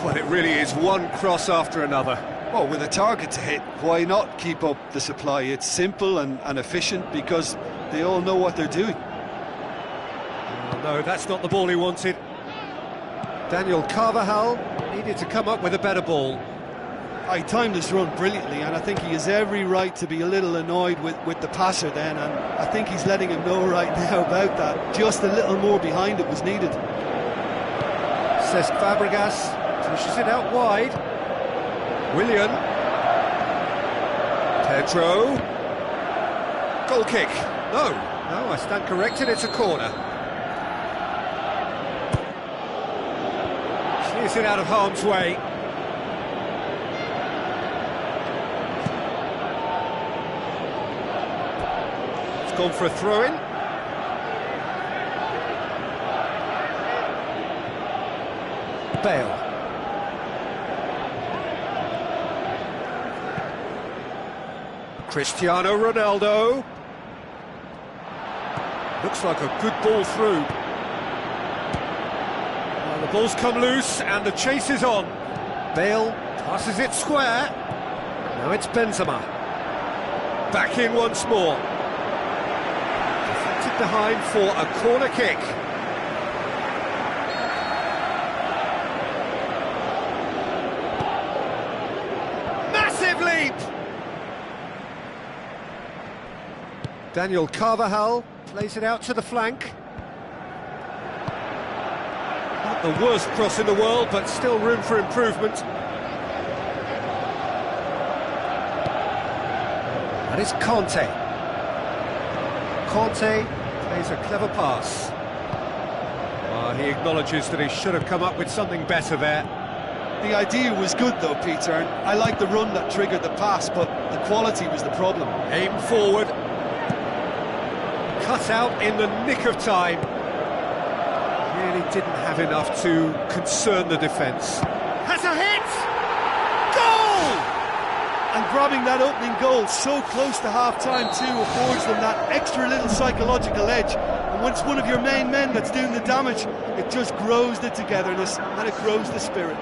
Well, it really is one cross after another. Well, with a target to hit, why not keep up the supply? It's simple and efficient because they all know what they're doing. Oh, no, that's not the ball he wanted. Daniel Carvajal needed to come up with a better ball. He timed his run brilliantly, and I think he has every right to be a little annoyed with the passer then, and I think he's letting him know right now about that. Just a little more behind it was needed. Cesc Fabregas pushes it out wide. Willian. Pedro. Goal kick. No, I stand corrected, it's a corner. Clears it out of harm's way. Gone for a throw-in. Bale. Cristiano Ronaldo. Looks like a good ball through. Well, the ball's come loose and the chase is on. Bale passes it square. Now it's Benzema. Back in once more. behind for a corner kick. Massive leap! Daniel Carvajal plays it out to the flank. Not the worst cross in the world, but still room for improvement. And it's Conte. Conte plays a clever pass. He acknowledges that he should have come up with something better there. The idea was good though, Peter, and I like the run that triggered the pass, but the quality was the problem. Aim forward. Cut out in the nick of time. Really didn't have enough to concern the defence. Has a hit! Goal! And grabbing that opening goal so close to half-time too affords them that extra little psychological edge. And once one of your main men that's doing the damage, it just grows the togetherness and it grows the spirit.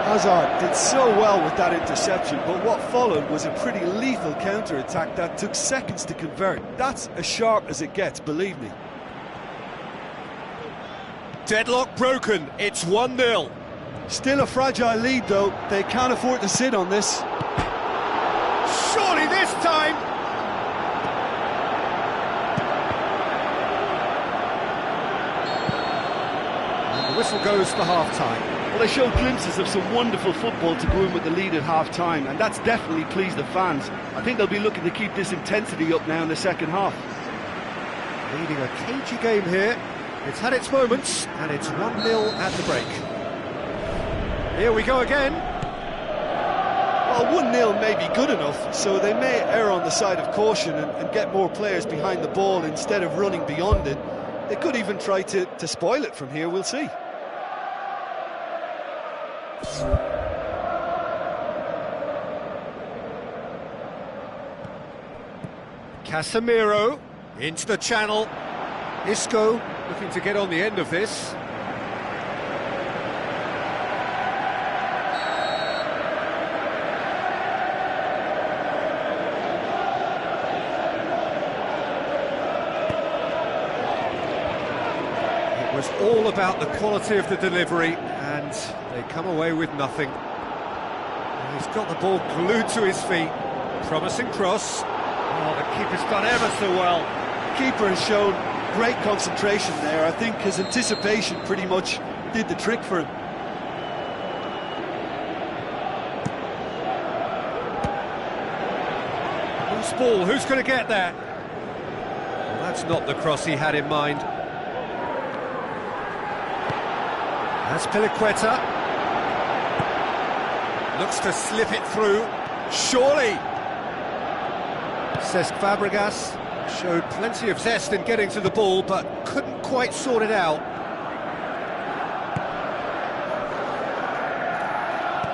Hazard did so well with that interception, but what followed was a pretty lethal counter-attack that took seconds to convert. That's as sharp as it gets, believe me. Deadlock broken, it's 1-0. Still a fragile lead though, they can't afford to sit on this. Surely this time! And the whistle goes for half-time. Well, they showed glimpses of some wonderful football to go in with the lead at half-time, and that's definitely pleased the fans. I think they'll be looking to keep this intensity up now in the second half. Leading a cagey game here. It's had its moments, and it's 1-0 at the break. Here we go again. Well, 1-0 may be good enough, so they may err on the side of caution and get more players behind the ball instead of running beyond it. They could even try to spoil it from here, we'll see. Casemiro into the channel. Isco looking to get on the end of this. It was all about the quality of the delivery, and they come away with nothing. He's got the ball glued to his feet. Promising cross. Oh, the keeper's done ever so well. The keeper has shown great concentration there. I think his anticipation pretty much did the trick for him. Loose ball, who's going to get that? Well, that's not the cross he had in mind. That's Piliqueta. Looks to slip it through. Surely! Cesc Fabregas showed plenty of zest in getting to the ball, but couldn't quite sort it out.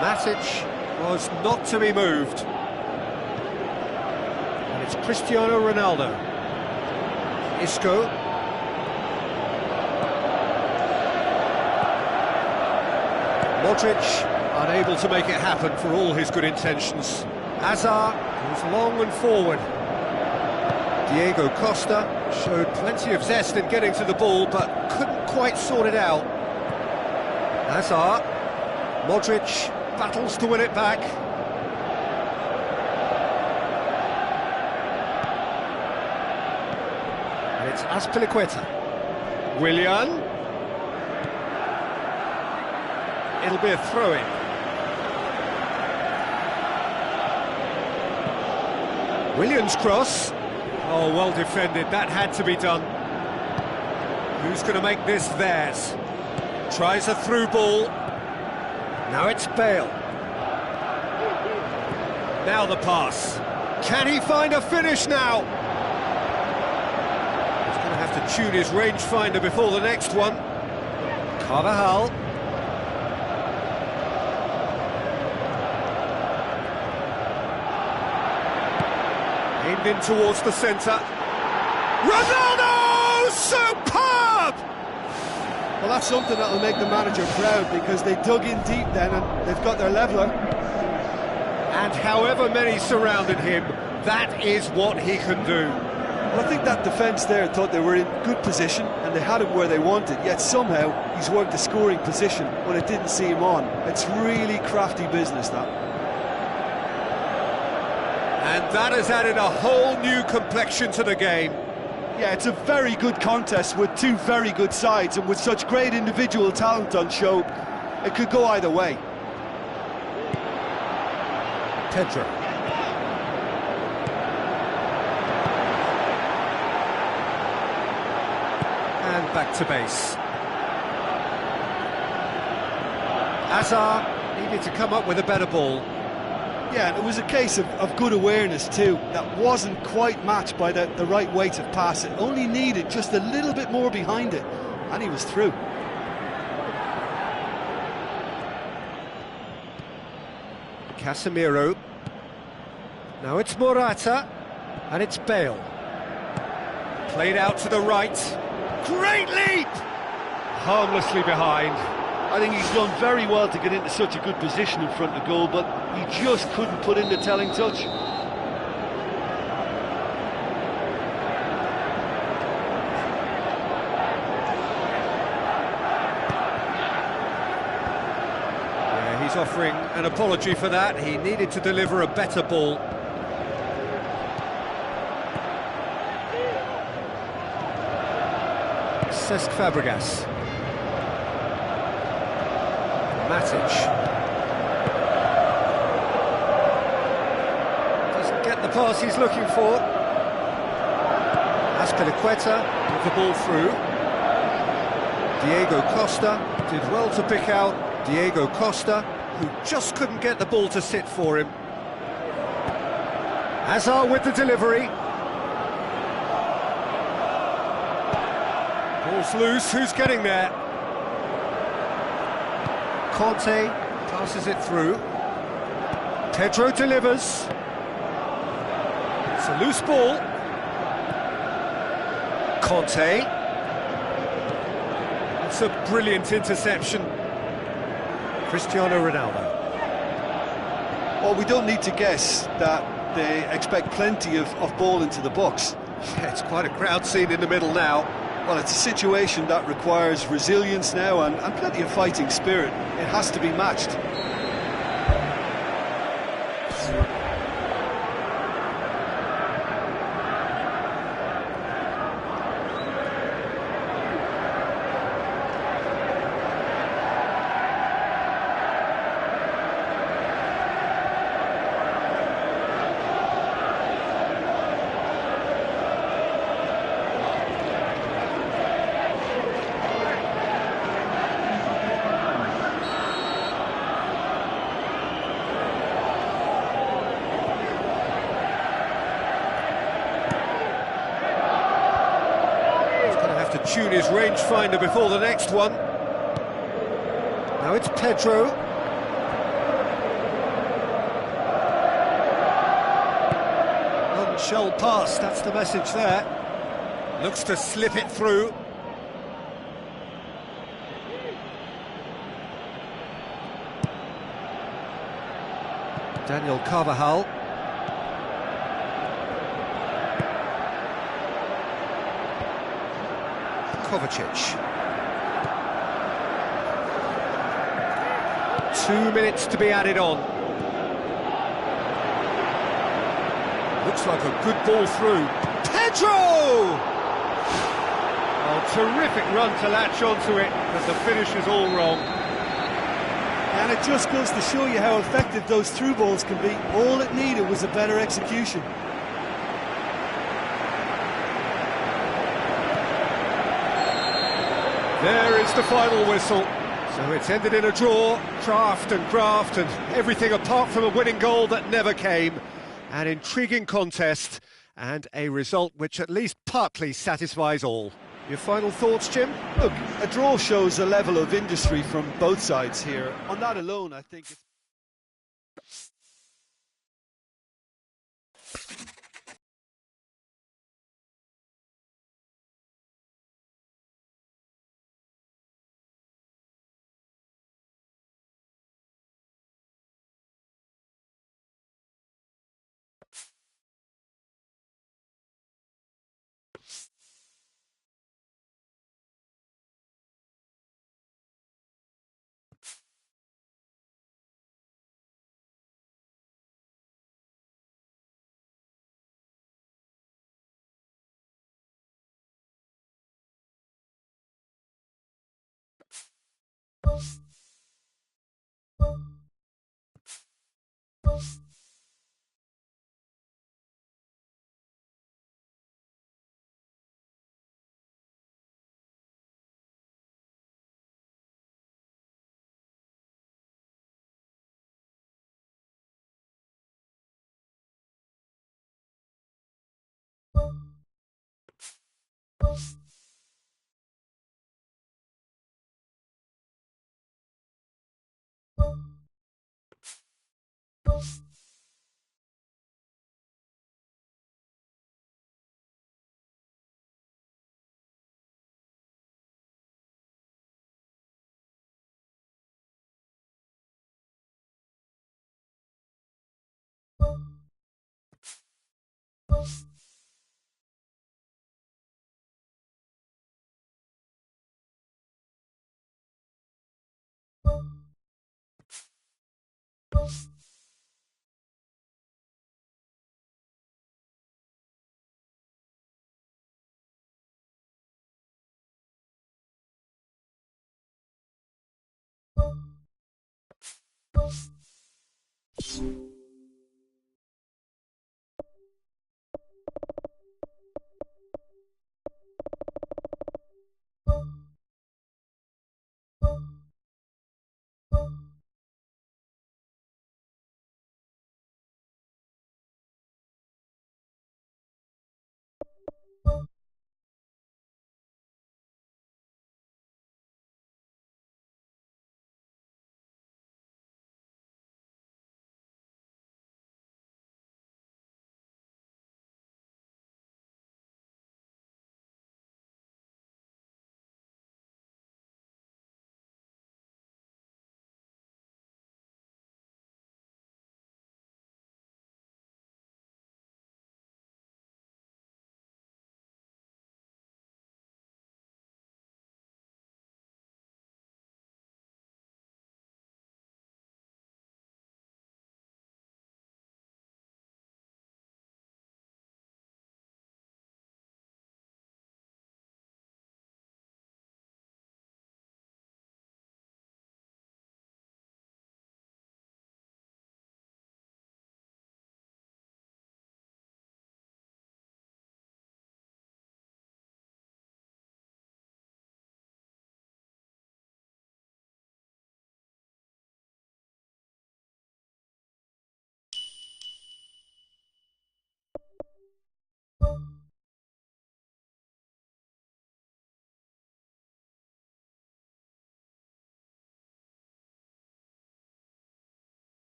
Matic was not to be moved. And it's Cristiano Ronaldo. Isco. Modric unable to make it happen for all his good intentions. Hazard goes long and forward. Diego Costa showed plenty of zest in getting to the ball, but couldn't quite sort it out. Hazard. Modric battles to win it back. And it's Azpilicueta. Willian. It'll be a throw-in. Willian's cross. Oh, well defended, that had to be done. Who's going to make this theirs? Tries a through ball. Now it's Bale. Now the pass. Can he find a finish now? He's going to have to tune his rangefinder before the next one. Carvajal. Aimed in towards the centre. Ronaldo! Superb! Well, that's something that'll make the manager proud, because they dug in deep then and they've got their leveller. And however many surrounded him, that is what he can do. Well, I think that defence there thought they were in good position and they had him where they wanted, yet somehow he's worked the scoring position when it didn't see him on. It's really crafty business, that. And that has added a whole new complexion to the game. Yeah, it's a very good contest with two very good sides, and with such great individual talent on show, it could go either way. Pedro. And back to base. Hazard needed to come up with a better ball. Yeah, and it was a case of good awareness too. That wasn't quite matched by the right weight of pass. It only needed just a little bit more behind it, and he was through. Casemiro. Now it's Morata, and it's Bale. Played out to the right. Great leap! Harmlessly behind. I think he's done very well to get into such a good position in front of goal, but he just couldn't put in the telling touch. Yeah, he's offering an apology for that. He needed to deliver a better ball. Cesc Fabregas. Matic. Doesn't get the pass he's looking for. Azpilicueta with the ball through. Diego Costa did well to pick out Diego Costa, who just couldn't get the ball to sit for him. Hazard with the delivery. Ball's loose, who's getting there? Conte passes it through. Pedro delivers. It's a loose ball. Conte. It's a brilliant interception. Cristiano Ronaldo. Well, we don't need to guess that they expect plenty of ball into the box. Yeah, it's quite a crowd scene in the middle now. Well, it's a situation that requires resilience now and plenty of fighting spirit. It has to be matched. Tune his rangefinder before the next one. Now it's Pedro. Non-shell pass, that's the message there. Looks to slip it through. Daniel Carvajal. Kovacic. 2 minutes to be added on. Looks like a good ball through. Pedro! Oh, terrific run to latch onto it, but the finish is all wrong. And it just goes to show you how effective those through balls can be. All it needed was a better execution. There is the final whistle. So it's ended in a draw, craft and graft and everything apart from a winning goal that never came. An intriguing contest and a result which at least partly satisfies all. Your final thoughts, Jim? Look, a draw shows a level of industry from both sides here. On that alone, I think it's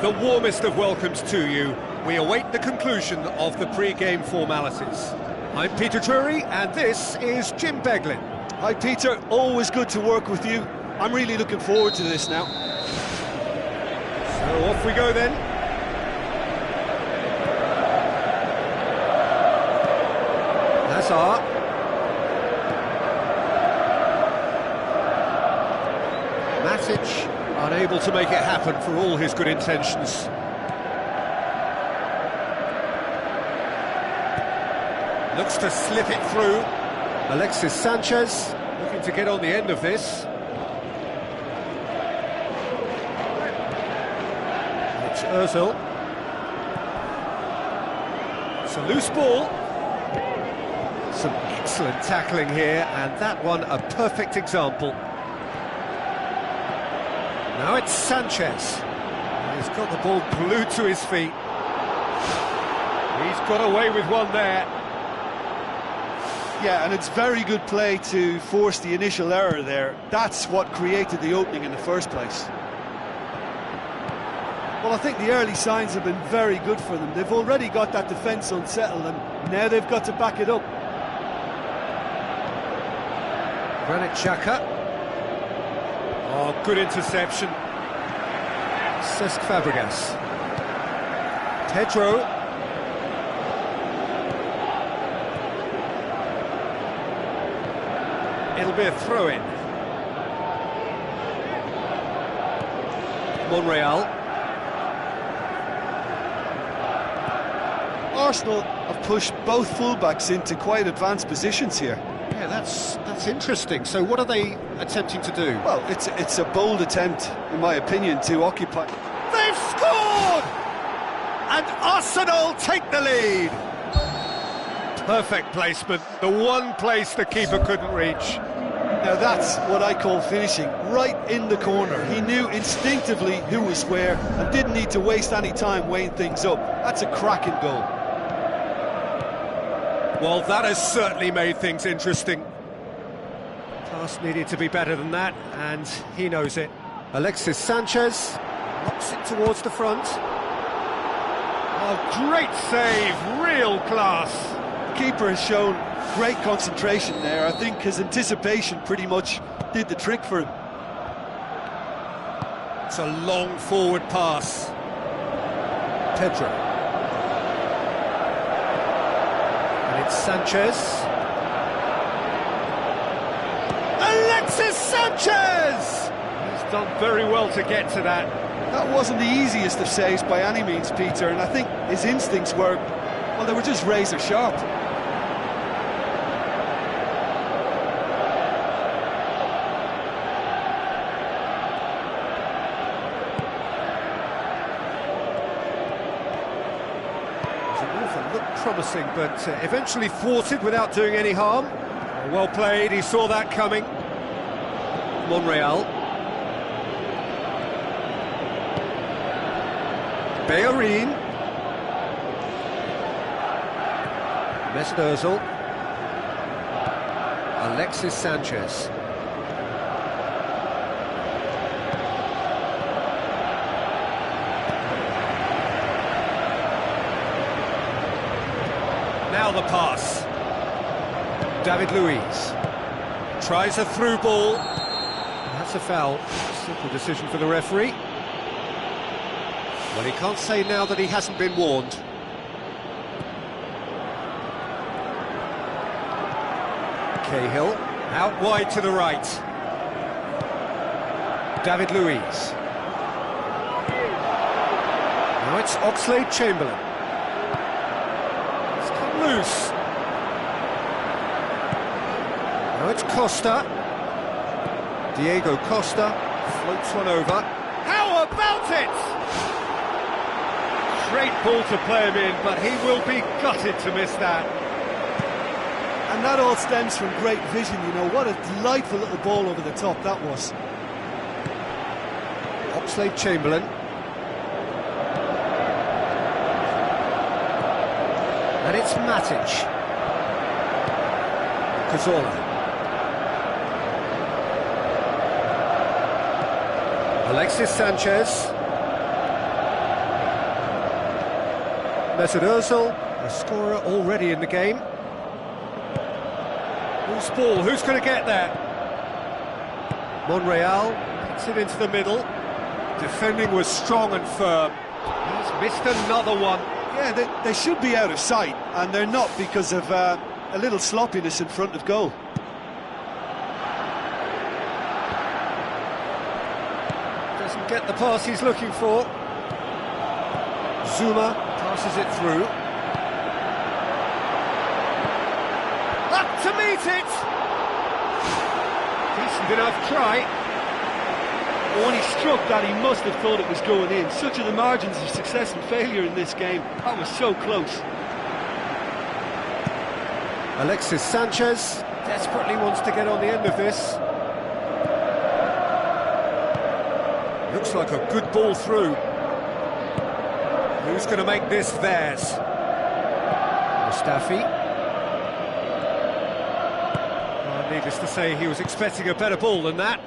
The warmest of welcomes to you. We await the conclusion of the pre-game formalities. I'm Peter Drury, and this is Jim Beglin. Hi Peter, always good to work with you. I'm really looking forward to this now. So off we go then. Hazard. Matic Unable to make it happen for all his good intentions. Looks to slip it through. Alexis Sanchez looking to get on the end of this. It's Ozil. It's a loose ball. Some excellent tackling here, and that one a perfect example. Now it's Sanchez. He's got the ball glued to his feet. He's got away with one there. Yeah, and it's very good play to force the initial error there. That's what created the opening in the first place. Well, I think the early signs have been very good for them. They've already got that defence unsettled, and now they've got to back it up. Granit Xhaka. Oh, good interception. Cesc Fabregas. Pedro. It'll be a throw-in. Monreal. Arsenal have pushed both fullbacks into quite advanced positions here. Yeah, that's interesting. So what are they attempting to do? Well, it's a bold attempt, in my opinion, to occupy. They've scored! And Arsenal take the lead. Perfect placement, the one place the keeper couldn't reach. Now that's what I call finishing, right in the corner. He knew instinctively who was where and didn't need to waste any time weighing things up. That's a cracking goal. Well, that has certainly made things interesting. Pass needed to be better than that, and he knows it. Alexis Sanchez knocks it towards the front. Oh, great save, real class. The keeper has shown great concentration there. I think his anticipation pretty much did the trick for him. It's a long forward pass. Pedro. And it's Sanchez. Alexis Sanchez! He's done very well to get to that. That wasn't the easiest of saves by any means, Peter, and I think his instincts were, well, they were just razor sharp. Looked promising, but eventually thwarted without doing any harm. Well played, he saw that coming. Monreal. Bellerin. Mesut Ozil. Alexis Sanchez. Now the pass. David Luiz tries a through ball. That's a foul. Simple decision for the referee. Well, he can't say now that he hasn't been warned. Cahill out wide to the right. David Luiz. Now it's Oxlade-Chamberlain. Loose. Now it's Costa. Diego Costa floats one over. How about it? Great ball to play him in, but he will be gutted to miss that. And that all stems from great vision, you know. What a delightful little ball over the top that was. Oxlade-Chamberlain. And it's Matic. Cazorla. Alexis Sanchez. Mesut Ozil, a scorer already in the game. Loose ball, who's going to get there? Monreal puts it into the middle. Defending was strong and firm. He's missed another one. Yeah, they should be out of sight, and they're not because of a little sloppiness in front of goal. Doesn't get the pass he's looking for. Zuma passes it through. Up to meet it! Decent enough try. When he struck that, he must have thought it was going in. Such are the margins of success and failure in this game. That was so close. Alexis Sanchez desperately wants to get on the end of this. Looks like a good ball through. Who's going to make this theirs? Mustafi. Well, needless to say, he was expecting a better ball than that.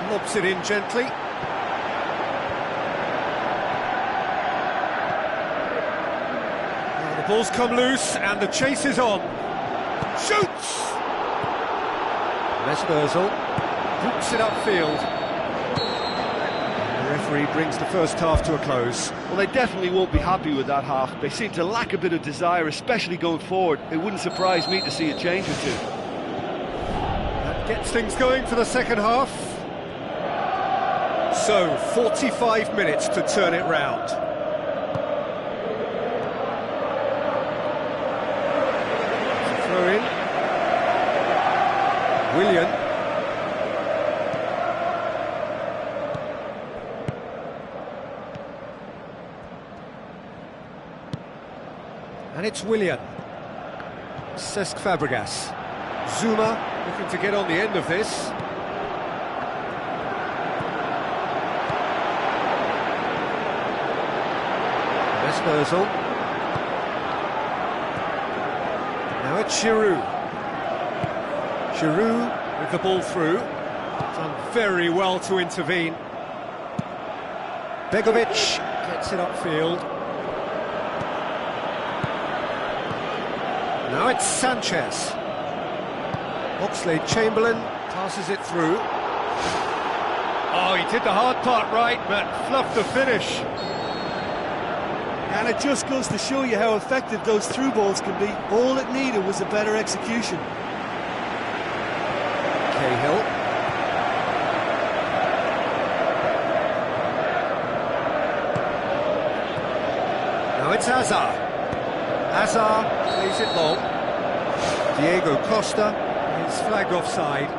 Lobs it in gently. Now the ball's come loose and the chase is on. Shoots! Mesberzel hoops it upfield. The referee brings the first half to a close. Well, they definitely won't be happy with that half. They seem to lack a bit of desire, especially going forward. It wouldn't surprise me to see a change or two. That gets things going for the second half. So, 45 minutes to turn it round. Throw in. Willian. And it's Willian. Cesc Fabregas. Zuma looking to get on the end of this. Mesberzel. Now it's Giroud. Giroud with the ball through. Done very well to intervene. Begovic gets it upfield. Now it's Sanchez. Oxlade-Chamberlain passes it through. Oh, he did the hard part right, but fluffed the finish. And it just goes to show you how effective those through balls can be. All it needed was a better execution. Cahill. Now it's Hazard. Hazard plays it long. Diego Costa is flagged offside.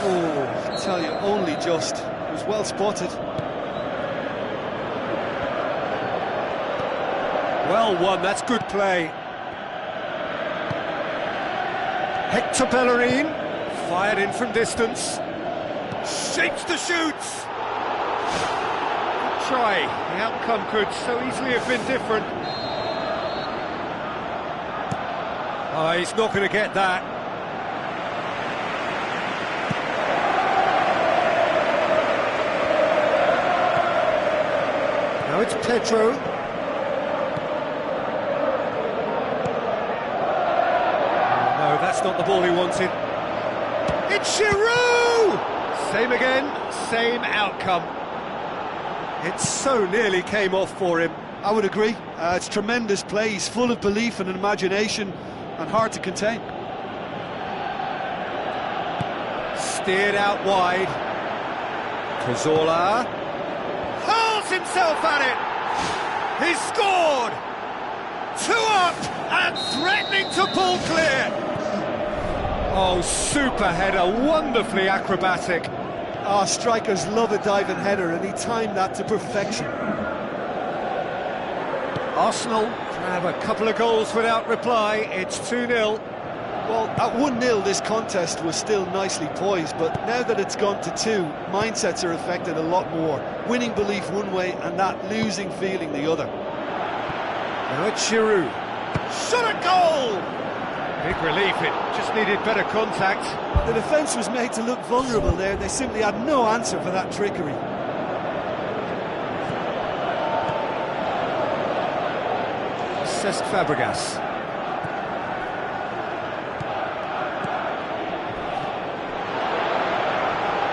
Oh, I tell you, only just. It was well spotted. Well won, that's good play. Hector Bellerin, fired in from distance. Shapes the shoots. Good try. The outcome could so easily have been different. Oh, he's not going to get that. Now it's Pedro. That's not the ball he wanted. It's Giroud! Same again, same outcome. It so nearly came off for him. I would agree. It's tremendous play. He's full of belief and imagination and hard to contain. Steered out wide. Cazorla hurls himself at it. He's scored! 2 up and threatening to pull clear. Oh, super header, wonderfully acrobatic. Ah, strikers love a diving header, and he timed that to perfection. Arsenal grab a couple of goals without reply. It's 2-0. Well, at 1-0, this contest was still nicely poised, but now that it's gone to 2, mindsets are affected a lot more. Winning belief one way, and that losing feeling the other. Now it's Giroud. Shot a goal! Big relief, it just needed better contact. The defence was made to look vulnerable there. They simply had no answer for that trickery. Cesc Fabregas.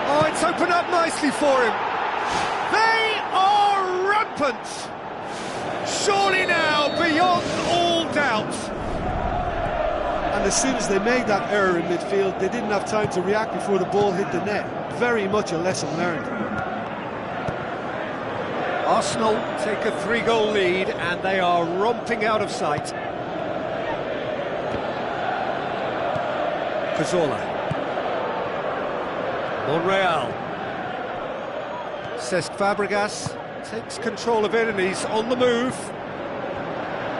Oh, it's opened up nicely for him. They are rampant. Surely now, beyond all doubt. And And as soon as they made that error in midfield, they didn't have time to react before the ball hit the net. Very much a lesson learned. Arsenal take a 3-goal lead and they are romping out of sight. Cazorla. Monreal. Cesc Fabregas takes control of it and he's on the move.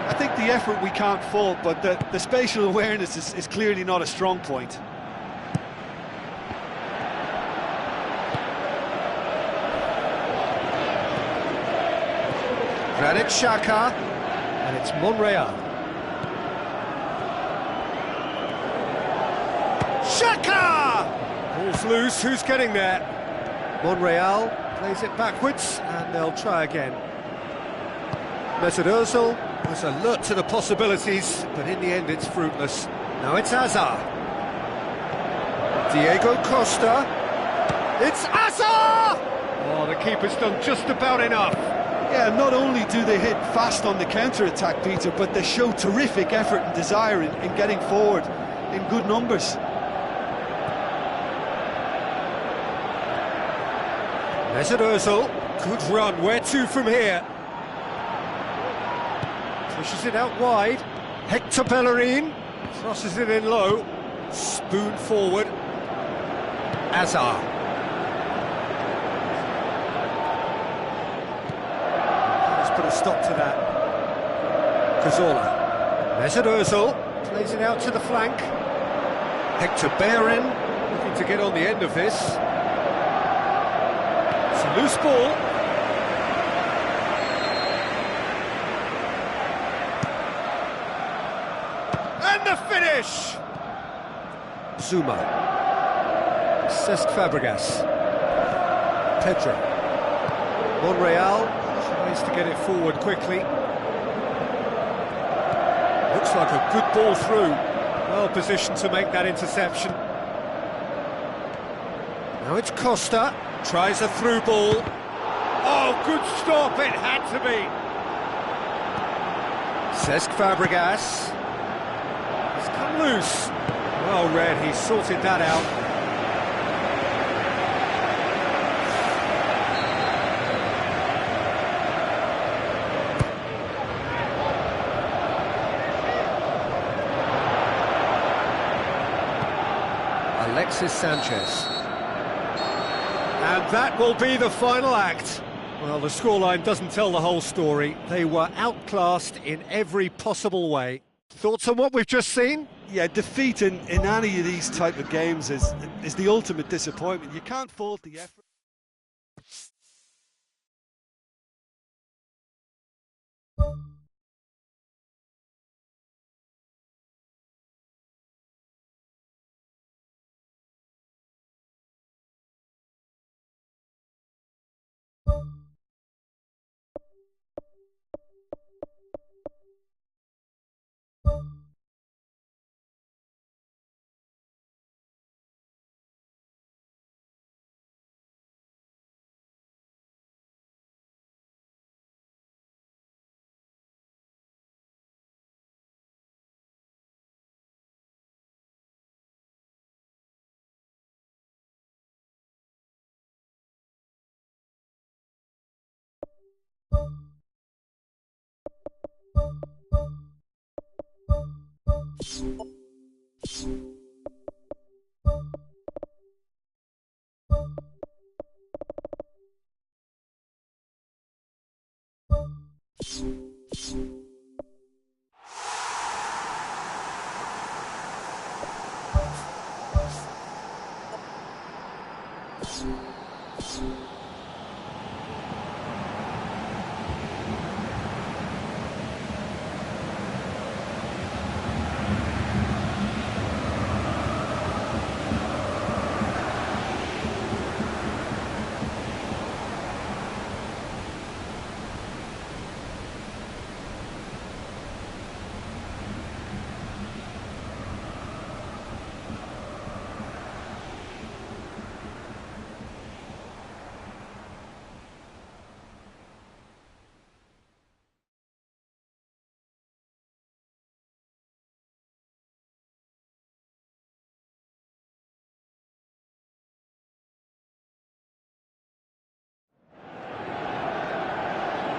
I think the effort we can't fault, but the spatial awareness is clearly not a strong point. Granit Xhaka, and it's Monreal. Xhaka! Ball's loose, who's getting there? Monreal plays it backwards, and they'll try again. Mesut Ozil was alert to the possibilities, but in the end it's fruitless. Now it's Hazard. Diego Costa. It's Hazard! Oh, the keeper's done just about enough. Yeah, not only do they hit fast on the counter-attack, Peter, but they show terrific effort and desire in getting forward in good numbers. Mesut Ozil, good run, where to from here? Pushes it out wide, Hector Bellerin, crosses it in low, spoon forward, Hazard. Let's put a stop to that. Cazorla, Mesut Ozil, plays it out to the flank, Hector Bellerin, looking to get on the end of this. It's a loose ball. And the finish! Zuma. Cesc Fabregas. Pedro. Monreal tries to get it forward quickly. Looks like a good ball through. Well positioned to make that interception. Now it's Costa. Tries a through ball. Oh, good stop, it had to be. Cesc Fabregas. He's come loose. Well read, he sorted that out. Alexis Sanchez. And that will be the final act. Well, the scoreline doesn't tell the whole story. They were outclassed in every possible way. Thoughts on what we've just seen? Yeah, defeat in any of these type of games is the ultimate disappointment. You can't fault the effort.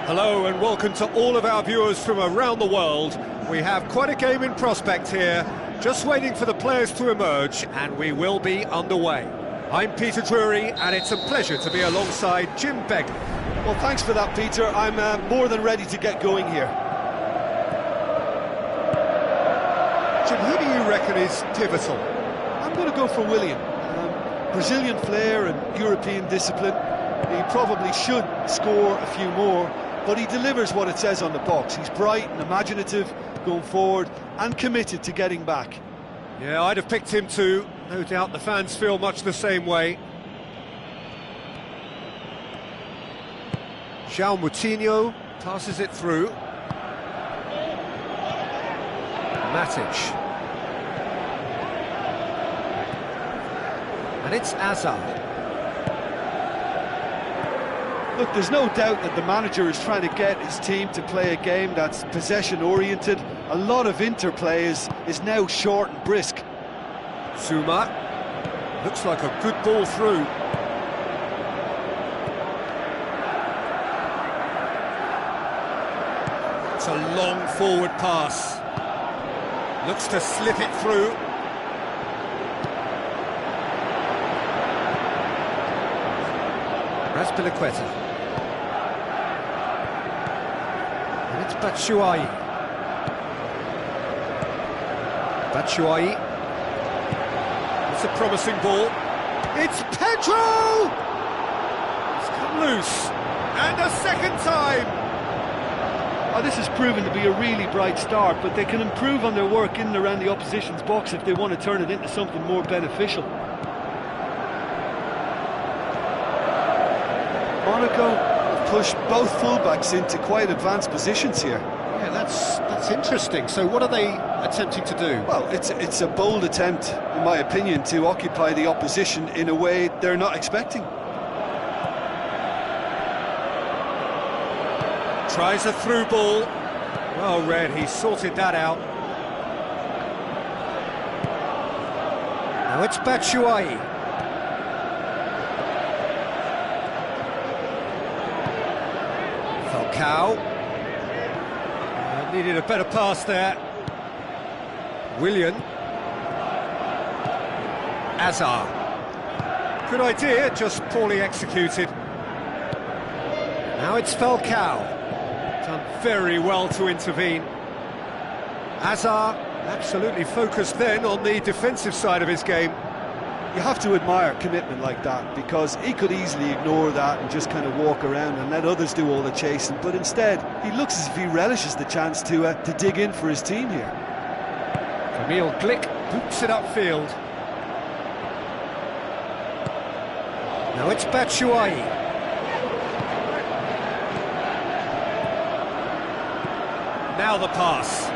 Hello and welcome to all of our viewers from around the world. We have quite a game in prospect here, just waiting for the players to emerge, and we will be underway. I'm Peter Drury, and it's a pleasure to be alongside Jim Begley. Well, thanks for that, Peter. I'm more than ready to get going here. Jim, who do you reckon is pivotal? I'm going to go for Willian. Brazilian flair and European discipline. He probably should score a few more, but he delivers what it says on the box. He's bright and imaginative, going forward, and committed to getting back. Yeah, I'd have picked him too. No doubt the fans feel much the same way. João Moutinho passes it through. Matic. And it's Hazard. Look, there's no doubt that the manager is trying to get his team to play a game that's possession-oriented. A lot of interplay is now short and brisk. Zuma. Looks like a good ball through. It's a long forward pass. Looks to slip it through. Azpilicueta. And it's Batshuayi. Batshuayi. It's a promising ball. It's Pedro! It's come loose. And a second time! Oh, this has proven to be a really bright start, but they can improve on their work in and around the opposition's box if they want to turn it into something more beneficial. Monaco have pushed both fullbacks into quite advanced positions here. Yeah, that's interesting. So what are they attempting to do? Well, it's a bold attempt, in my opinion, to occupy the opposition in a way they're not expecting. Tries a through ball. Well read, he sorted that out. Now it's Batshuayi. Falcao. Needed a better pass there. Willian. Hazard. Good idea, just poorly executed. Now it's Falcao. Done very well to intervene. Hazard absolutely focused then on the defensive side of his game. You have to admire commitment like that, because he could easily ignore that and just kind of walk around and let others do all the chasing, but instead he looks as if he relishes the chance to dig in for his team here. Camille Glick boots it upfield. Now it's Batshuayi. Now the pass.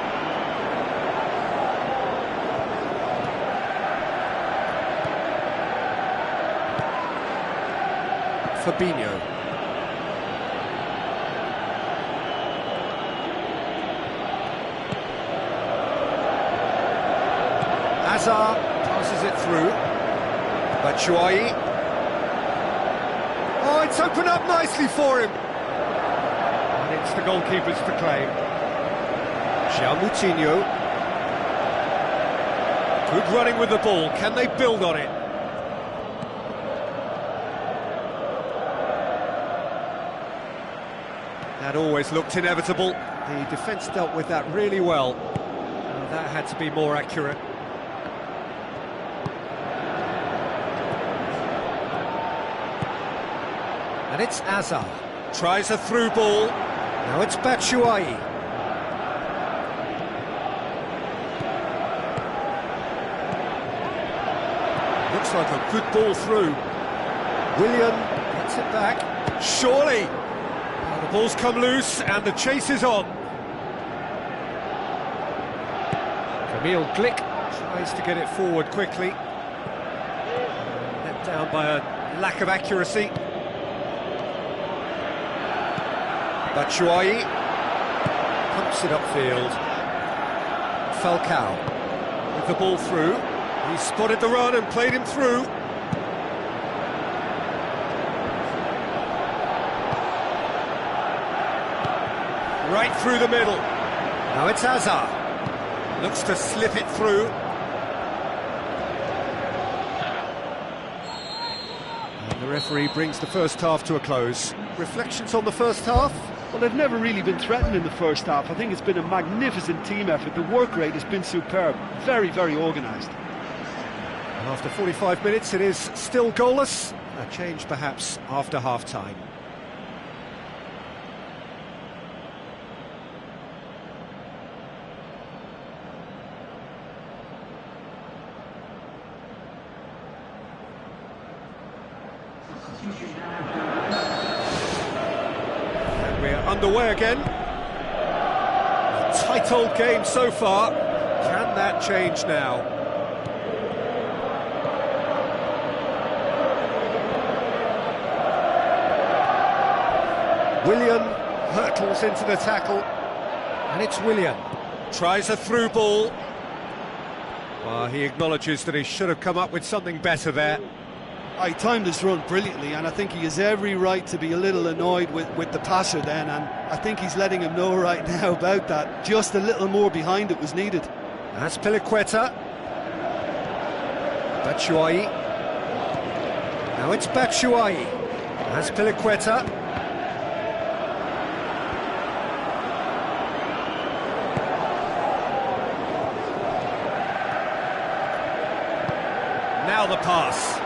Fabinho. Hazard passes it through. Batshuayi. Oh, it's opened up nicely for him. And it's the goalkeeper's to claim. João Moutinho. Good running with the ball. Can they build on it? That always looked inevitable. The defence dealt with that really well. That had to be more accurate. And it's Hazard. Tries a through ball. Now it's Batshuayi. Looks like a good ball through. Willian gets it back. Surely! Well, the ball's come loose and the chase is on. Camille Glick tries to get it forward quickly. Let down by a lack of accuracy. Batshuayi pumps it upfield. Falcao with the ball through. He spotted the run and played him through. Right through the middle. Now it's Hazard. Looks to slip it through. And the referee brings the first half to a close. Reflections on the first half? Well, they've never really been threatened in the first half. I think it's been a magnificent team effort. The work rate has been superb. Very, very organised. And after 45 minutes, it is still goalless. A change perhaps after half-time. And we're underway again. A tight old game so far. Can that change now? Willian hurtles into the tackle, and it's Willian. Tries a through ball. Well, he acknowledges that he should have come up with something better there. He timed his run brilliantly, and I think he has every right to be a little annoyed with the passer then, and I think he's letting him know right now about that. Just a little more behind it was needed. That's Piliqueta. Batshuayi. Now it's Batshuayi. That's Piliqueta. Now the pass.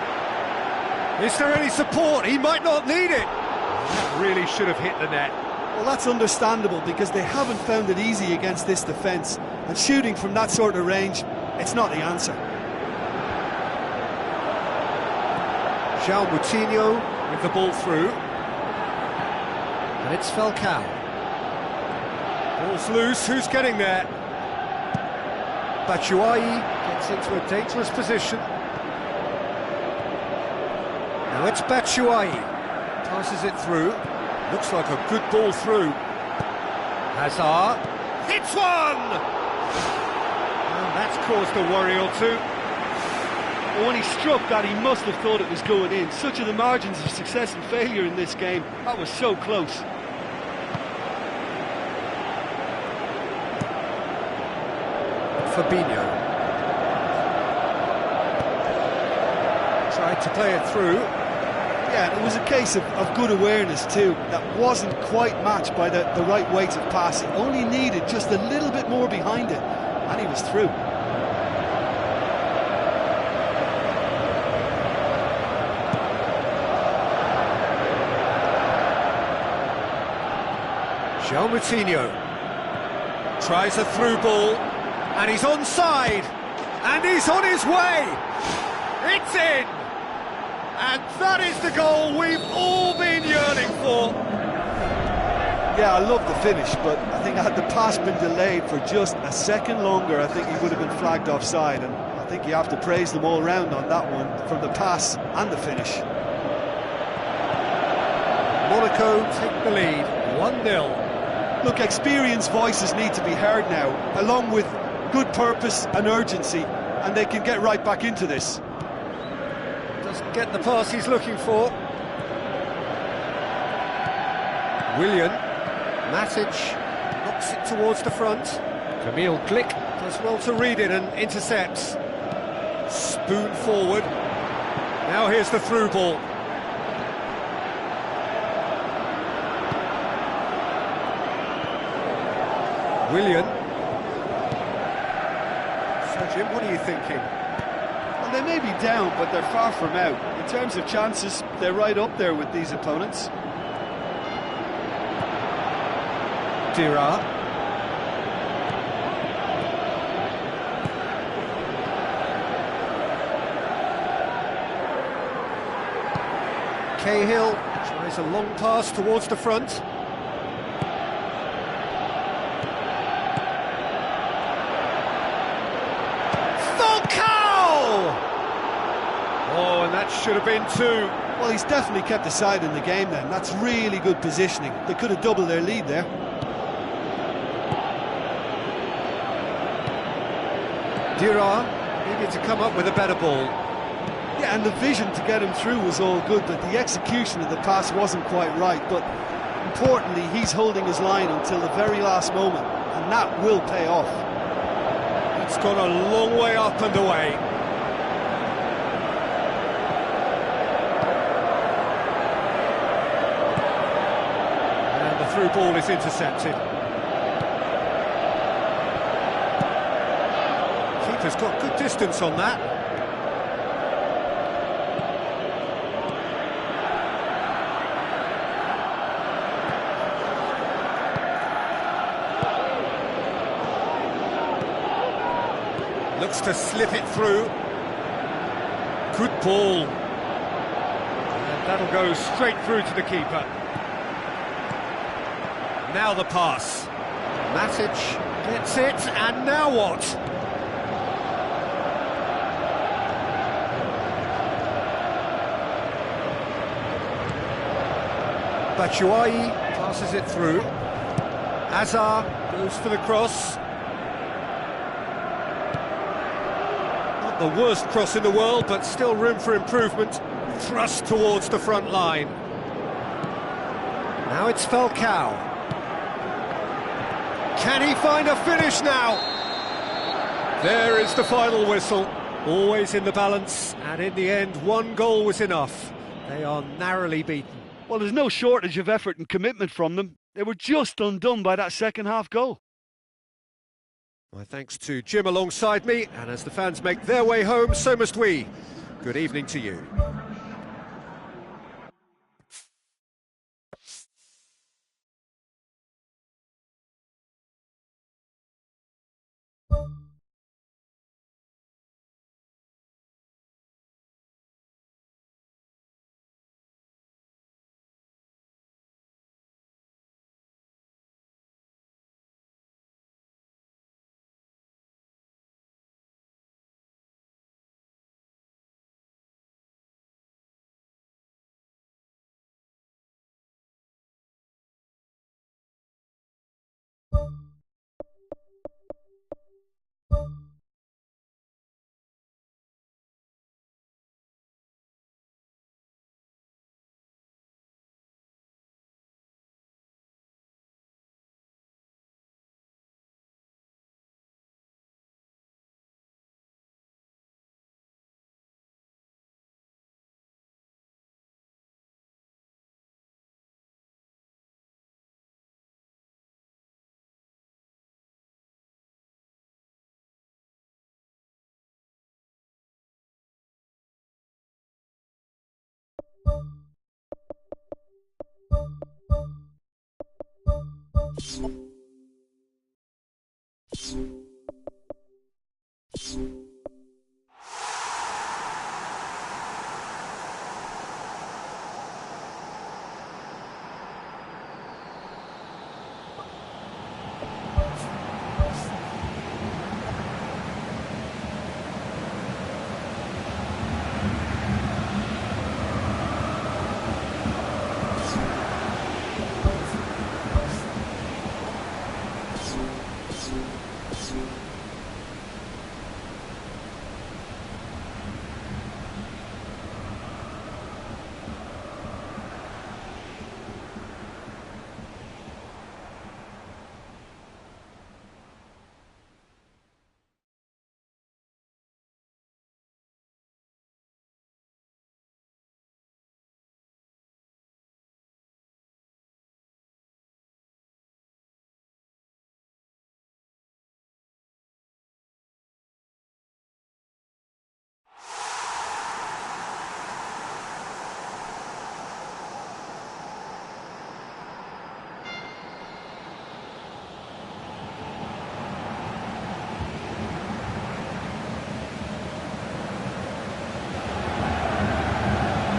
Is there any support? He might not need it. That really should have hit the net. Well, that's understandable because they haven't found it easy against this defence, and shooting from that sort of range, it's not the answer. João Moutinho with the ball through. And it's Falcao. Ball's loose, who's getting there? Batshuayi gets into a dangerous position. Now it's Batshuayi. Passes it through. Looks like a good ball through. Hazard. Hits one! And that's caused a worry or two. Well, when he struck that, he must have thought it was going in. Such are the margins of success and failure in this game. That was so close. Fabinho. Tried to play it through. Yeah, and it was a case of good awareness too. That wasn't quite matched by the right weight of pass. He only needed just a little bit more behind it, and he was through. João Moutinho tries a through ball, and he's onside, and he's on his way. It's in, and that is the goal we've all been yearning for. Yeah, I love the finish, but I think had the pass been delayed for just a second longer, I think he would have been flagged offside, and I think you have to praise them all round on that one, from the pass and the finish. Monaco take the lead, 1-0. Look, experienced voices need to be heard now, along with good purpose and urgency, and they can get right back into this. Doesn't get the pass he's looking for. Willian. Matic knocks it towards the front. Camille Glick does well to read it and intercepts. Spoon forward. Now here's the through ball. Willian. So Jim, what are you thinking? Well, they may be down, but they're far from out. In terms of chances, they're right up there with these opponents. Dira. Cahill tries a long pass towards the front. Falcao! Oh, and that should have been two. Well, he's definitely kept the side in the game then. That's really good positioning. They could have doubled their lead there. Dira needed to come up with a better ball. Yeah, and the vision to get him through was all good, but the execution of the pass wasn't quite right. But importantly, he's holding his line until the very last moment, and that will pay off. It's gone a long way up and away. And the through ball is intercepted. Keeper's got good distance on that. Looks to slip it through. Good ball. And that'll go straight through to the keeper. Now the pass. Matic gets it, and now what? Batshuayi passes it through. Azar goes for the cross. Not the worst cross in the world, but still room for improvement. Thrust towards the front line. Now it's Falcao. Can he find a finish now? There is the final whistle. Always in the balance, and in the end, one goal was enough. They are narrowly beaten. Well, there's no shortage of effort and commitment from them. They were just undone by that second-half goal. My thanks to Jim alongside me, and as the fans make their way home, so must we. Good evening to you.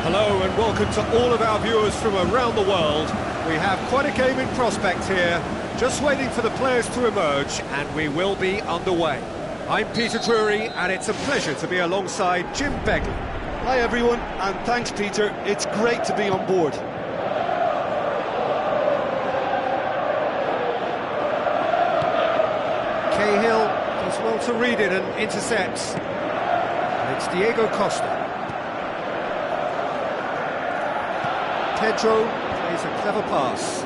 Hello and welcome to all of our viewers from around the world. We have quite a game in prospect here, just waiting for the players to emerge, and we will be underway. I'm Peter Drury, and it's a pleasure to be alongside Jim Begley. Hi everyone, and thanks Peter, it's great to be on board. Cahill does well to read it and intercepts. And it's Diego Costa. Pedro plays a clever pass.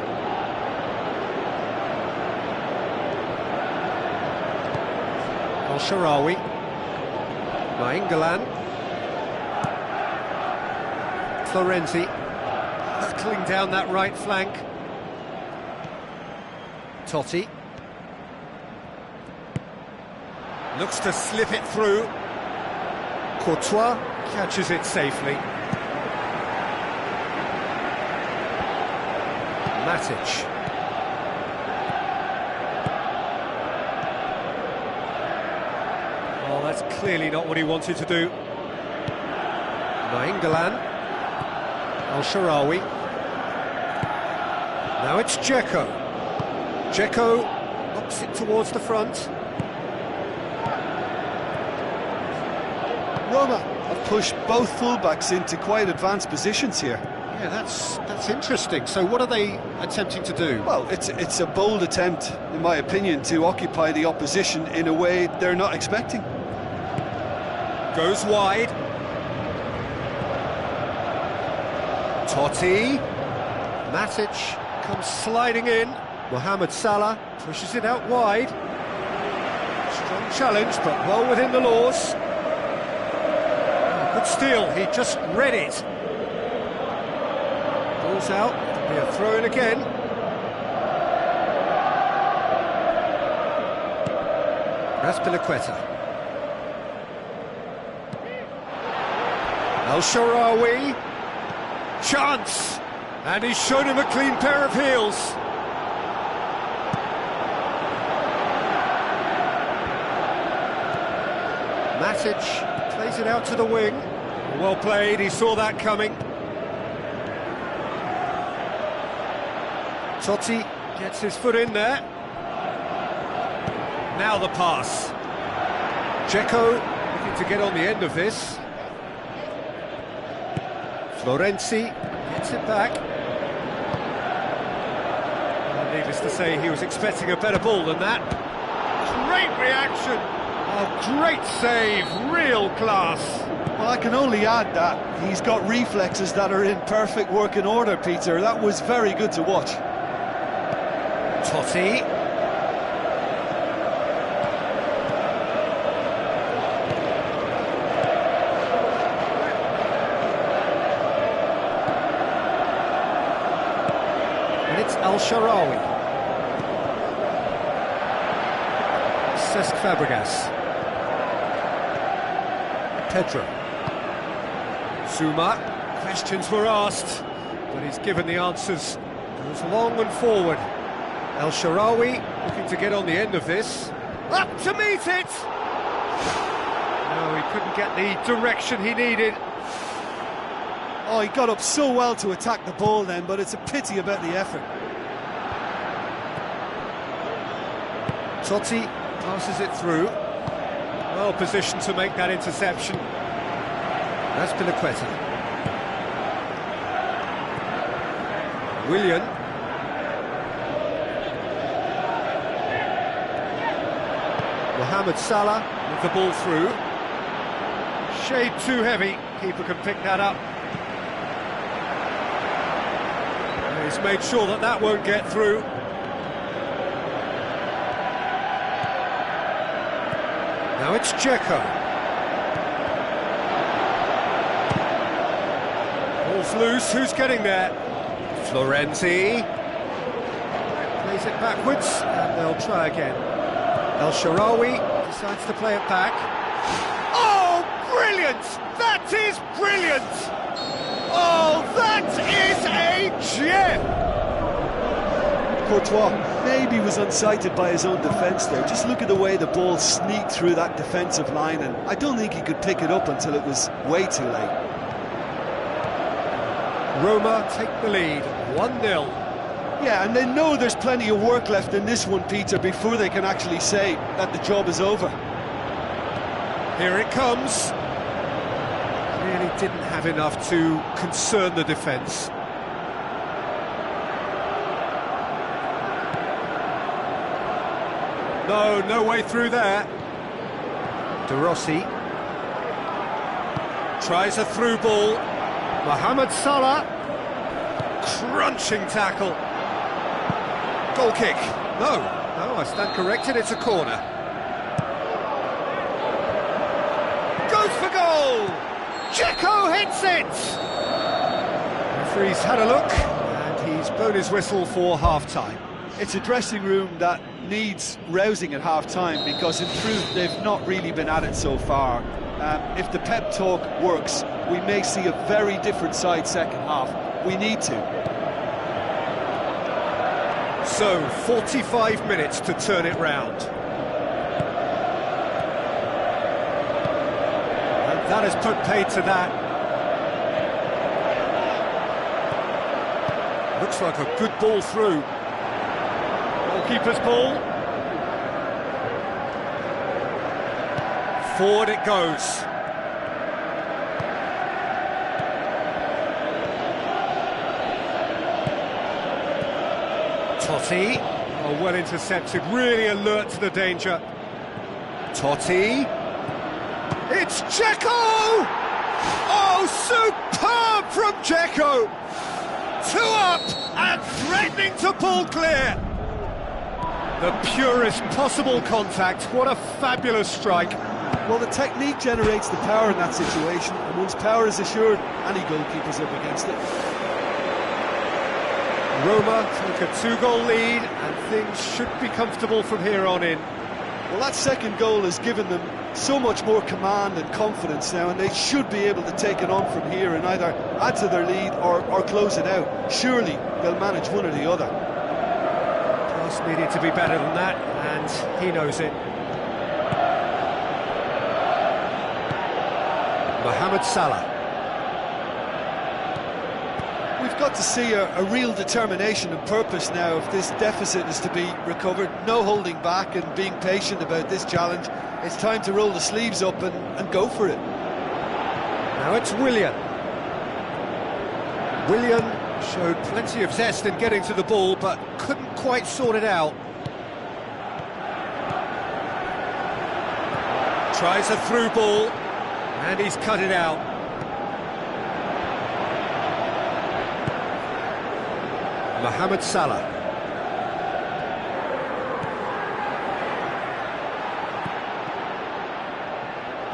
El Shaarawy. Nainggolan. Florenzi. Hurtling down that right flank. Totti. Looks to slip it through. Courtois catches it safely. Matic. Oh, that's clearly not what he wanted to do. Nainggolan. El Shaarawy. Now it's Dzeko. Dzeko knocks it towards the front. Roma have pushed both fullbacks into quite advanced positions here. Yeah, that's interesting. So what are they attempting to do? Well, it's a bold attempt, in my opinion, to occupy the opposition in a way they're not expecting. Goes wide. Totti. Matic comes sliding in. Mohamed Salah pushes it out wide. Strong challenge, but well within the laws. Good steal, he just read it. Ball's out, it'll be a throw-in again. Azpilicueta. El Shaarawy. Chance! And he's shown him a clean pair of heels. Matic plays it out to the wing. Well played, he saw that coming. Totti gets his foot in there. Now the pass. Dzeko looking to get on the end of this. Florenzi gets it back. Needless to say, he was expecting a better ball than that. Great reaction! Oh, great save, real class. Well, I can only add that he's got reflexes that are in perfect working order, Peter. That was very good to watch. Totti. And it's El Shaarawy. Cesc Fabregas. Pedro. Zuma. Questions were asked, but he's given the answers. Goes long and forward. El Shaarawy looking to get on the end of this. Up to meet it! No, he couldn't get the direction he needed. Oh, he got up so well to attack the ball then, but it's a pity about the effort. Totti passes it through. Well positioned to make that interception. Azpilicueta. Willian. Mohamed Salah with the ball through. Shade too heavy, keeper can pick that up. And he's made sure that that won't get through. Now it's Dzeko. Ball's loose, who's getting there? Florenzi. Plays it backwards, and they'll try again. El Shaarawy decides to play it back. Oh, brilliant! That is brilliant! Oh, that is a gem! Courtois maybe was unsighted by his own defence there. Just look at the way the ball sneaked through that defensive line, and I don't think he could pick it up until it was way too late. Roma take the lead, 1-0. Yeah, and they know there's plenty of work left in this one, Peter, before they can actually say that the job is over. Here it comes. Really didn't have enough to concern the defence. No way through there. De Rossi. Tries a through ball. Mohamed Salah. Crunching tackle. Goal kick. No, I stand corrected, it's a corner. goal! Dzeko hits it! Referee's had a look, and he's blown his whistle for half-time. It's a dressing room that needs rousing at half-time, because in truth they've not really been at it so far. If the pep talk works, we may see a very different side second half. We need to. So, 45 minutes to turn it round. And that has put paid to that. Looks like a good ball through. Goalkeeper's ball. Forward it goes. Totti. Oh, well intercepted, really alert to the danger. Totti. It's Dzeko! Oh, superb from Dzeko! 2 up and threatening to pull clear. The purest possible contact. What a fabulous strike. Well, the technique generates the power in that situation, and once power is assured, any goalkeeper's up against it. Roma take a 2-goal lead, and things should be comfortable from here on in. Well, that second goal has given them so much more command and confidence now, and they should be able to take it on from here and either add to their lead or close it out. Surely they'll manage one or the other. Pass needed to be better than that, and he knows it. Mohamed Salah. We've got to see a real determination and purpose now if this deficit is to be recovered. No holding back and being patient about this challenge. It's time to roll the sleeves up and go for it. Now it's Willian. Willian showed plenty of zest in getting to the ball, but couldn't quite sort it out. Tries a through ball, and he's cut it out. Mohamed Salah.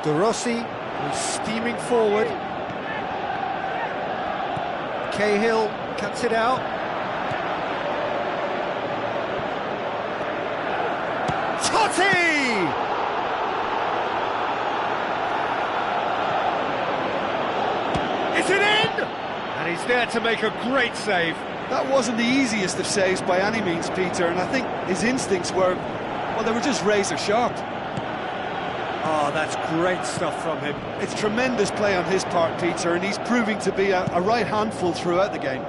De Rossi was steaming forward. Cahill cuts it out. Totti! Is it in? And he's there to make a great save. That wasn't the easiest of saves by any means, Peter, and I think his instincts were, well, they were just razor sharp. Oh, that's great stuff from him. It's tremendous play on his part, Peter, and he's proving to be a right handful throughout the game.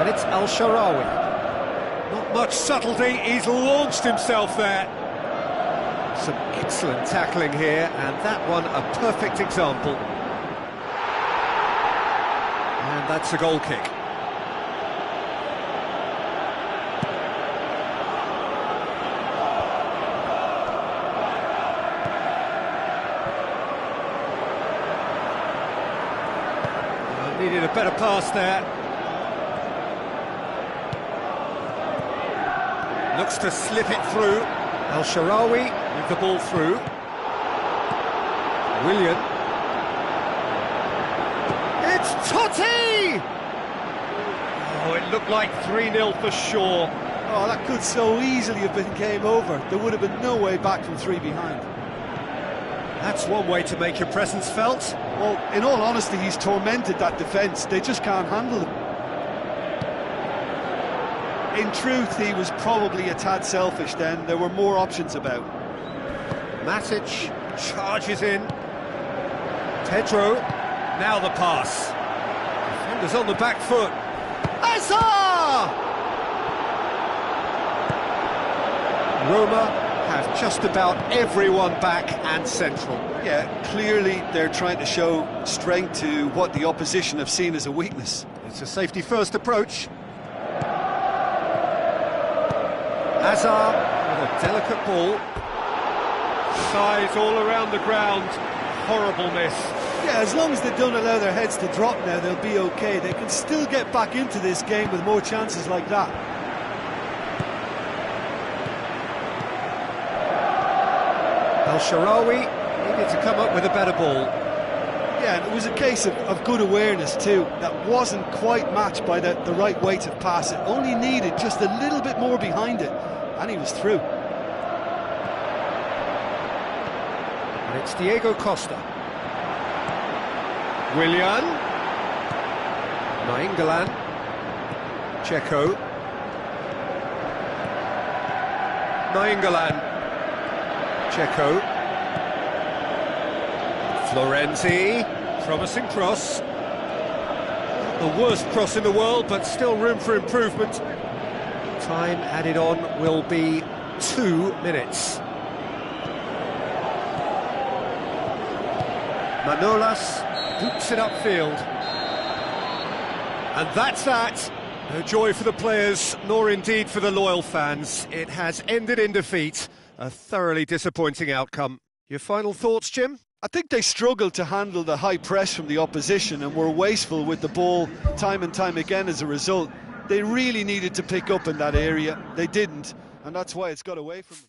And it's Al-Sharawi. Not much subtlety, he's launched himself there. Some excellent tackling here, and that one a perfect example. And that's a goal kick. Needed a better pass there. Looks to slip it through. Al-Sharawi with the ball through. Willian. It's Totti! Oh, it looked like 3-0 for sure. Oh, that could so easily have been game over. There would have been no way back from 3 behind. That's one way to make your presence felt. Well, in all honesty, he's tormented that defence. They just can't handle him. In truth, he was probably a tad selfish then. There were more options about. Matic charges in. Pedro, now the pass. Defenders on the back foot. Azar! Roma have just about everyone back and central. Yeah, clearly they're trying to show strength to what the opposition have seen as a weakness. It's a safety-first approach. Azar with a delicate ball. Size all around the ground. Horrible miss. Yeah, as long as they don't allow their heads to drop now, they'll be okay. They can still get back into this game with more chances like that. El-Shaarawy needed to come up with a better ball. Yeah, and it was a case of good awareness too. That wasn't quite matched by the right weight of pass. It only needed just a little bit more behind it, and he was through. And it's Diego Costa. Willian. Nainggolan. Checo. Nainggolan. Checo. Florenzi. Promising cross. The worst cross in the world, but still room for improvement. Time added on will be 2 minutes. Manolas hoops it upfield. And that's that. No joy for the players, nor indeed for the loyal fans. It has ended in defeat. A thoroughly disappointing outcome. Your final thoughts, Jim? I think they struggled to handle the high press from the opposition and were wasteful with the ball time and time again as a result. They really needed to pick up in that area. They didn't, and that's why it's got away from them.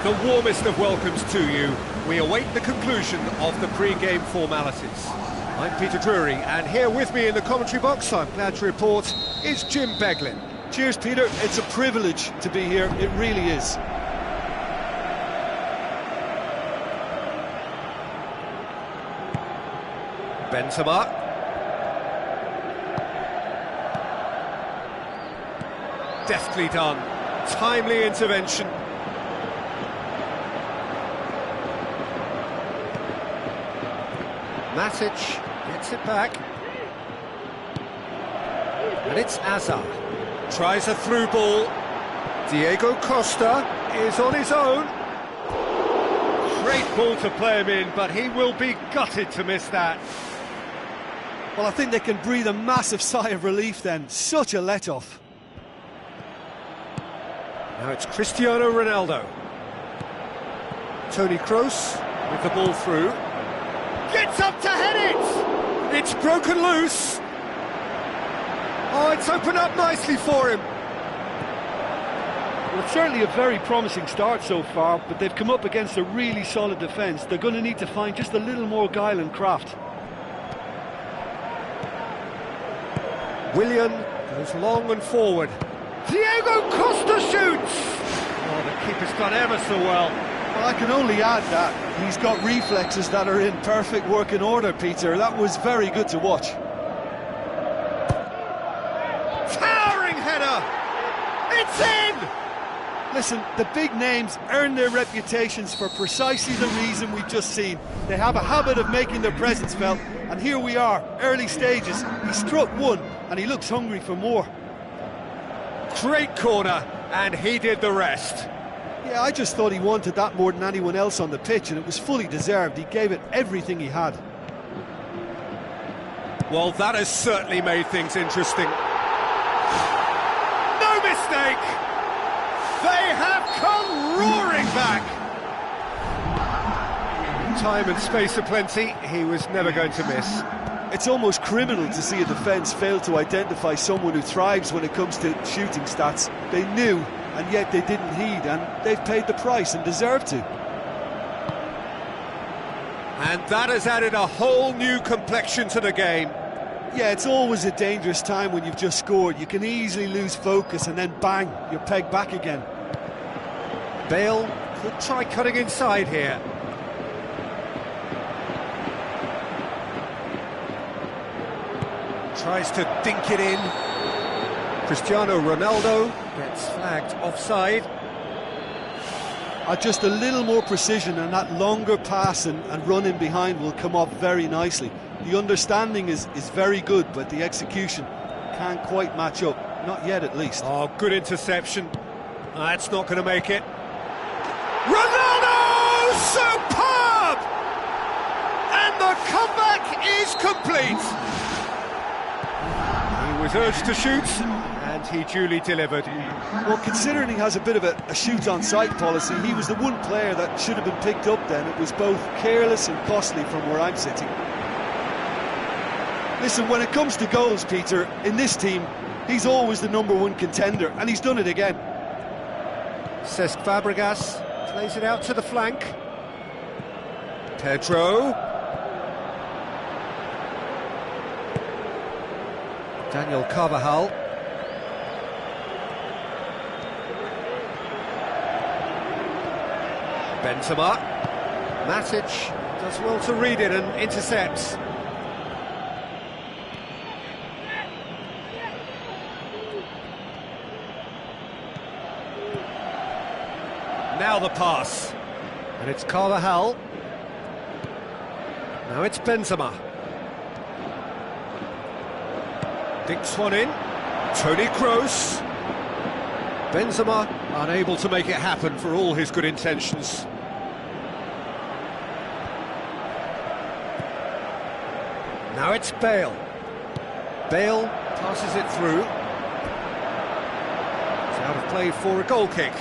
The warmest of welcomes to you. We await the conclusion of the pre-game formalities. I'm Peter Drury, and here with me in the commentary box, I'm glad to report, is Jim Beglin. Cheers, Peter. It's a privilege to be here. It really is. Benzema. Deftly done. Timely intervention. Matic gets it back. And it's Azar. Tries a through ball. Diego Costa is on his own. Great ball to play him in, but he will be gutted to miss that. Well, I think they can breathe a massive sigh of relief then. Such a let-off. Now it's Cristiano Ronaldo. Toni Kroos with the ball through. Gets up to head it! It's broken loose. Oh, it's opened up nicely for him. Well, it's certainly a very promising start so far, but they've come up against a really solid defence. They're going to need to find just a little more guile and craft. Willian goes long and forward. Diego Costa shoots! Oh, the keeper's done ever so well. Well, I can only add that he's got reflexes that are in perfect working order, Peter. That was very good to watch. Towering header! It's in! Listen, the big names earn their reputations for precisely the reason we've just seen. They have a habit of making their presence felt, and here we are, early stages. He struck one, and he looks hungry for more. Great corner, and he did the rest. Yeah, I just thought he wanted that more than anyone else on the pitch, and it was fully deserved. He gave it everything he had. Well, that has certainly made things interesting. No mistake! They have come roaring back! Time and space aplenty, he was never going to miss. It's almost criminal to see a defence fail to identify someone who thrives when it comes to shooting stats. They knew, and yet they didn't heed, and they've paid the price and deserve to. And that has added a whole new complexion to the game. Yeah, it's always a dangerous time when you've just scored. You can easily lose focus and then bang, you're pegged back again. Bale could try cutting inside here. Tries to dink it in. Cristiano Ronaldo gets flagged offside. Just a little more precision, and that longer pass and run in behind will come off very nicely. The understanding is very good, but the execution can't quite match up. Not yet, at least. Oh, good interception. That's not going to make it. Ronaldo! Superb! And the comeback is complete. He was urged to shoot, and he duly delivered. Well, considering he has a bit of a shoot-on-sight policy, he was the one player that should have been picked up then. It was both careless and costly from where I'm sitting. Listen, when it comes to goals, Peter, in this team, he's always the #1 contender, and he's done it again. Cesc Fabregas plays it out to the flank. Pedro. Daniel Carvajal. Benzema. Matic does well to read it and intercepts. Now the pass. And it's Carvajal. Now it's Benzema. Dinks one in. Toni Kroos. Benzema unable to make it happen for all his good intentions. Now it's Bale. Bale passes it through. It's out of play for a goal kick.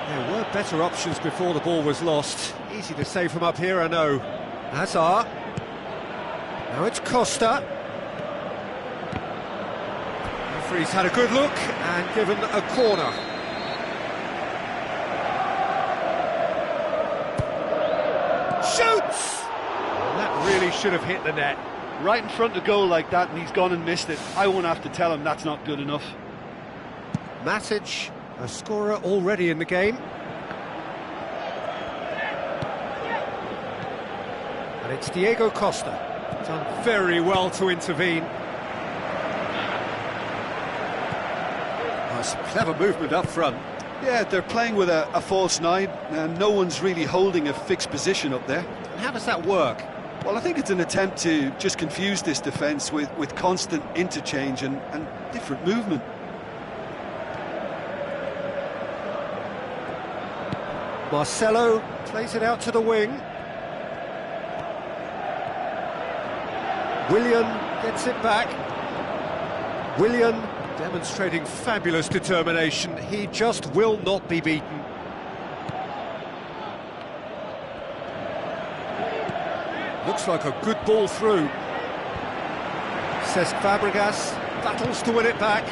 There were better options before the ball was lost. Easy to say from up here, I know. Hazard. Now it's Costa. Referee's had a good look and given a corner. Shoots! That really should have hit the net. Right in front of goal like that, and he's gone and missed it. I won't have to tell him that's not good enough. Matic, a scorer already in the game. And it's Diego Costa. Done very well to intervene. Oh, some clever movement up front. Yeah, they're playing with a false nine, and no one's really holding a fixed position up there. How does that work? Well, I think it's an attempt to just confuse this defence with constant interchange and different movement. Marcelo plays it out to the wing. Willian gets it back. Willian demonstrating fabulous determination. He just will not be beaten. Looks like a good ball through. Cesc Fabregas battles to win it back.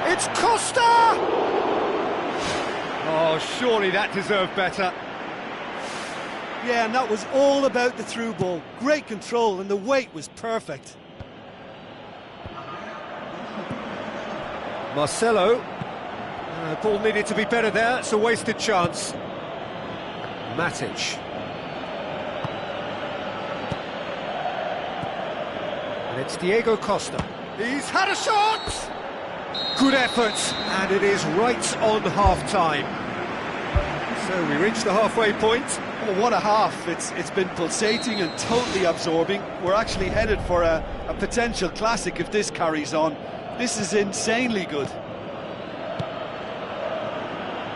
It's Costa! Oh, surely that deserved better. Yeah, and that was all about the through ball. Great control, and the weight was perfect. Marcelo. Ball needed to be better there. It's a wasted chance. Matic. And it's Diego Costa. He's had a shot! Good effort, and it is right on half-time. So we reach the halfway point. Oh, what a half. It's been pulsating and totally absorbing. We're actually headed for a potential classic if this carries on. This is insanely good.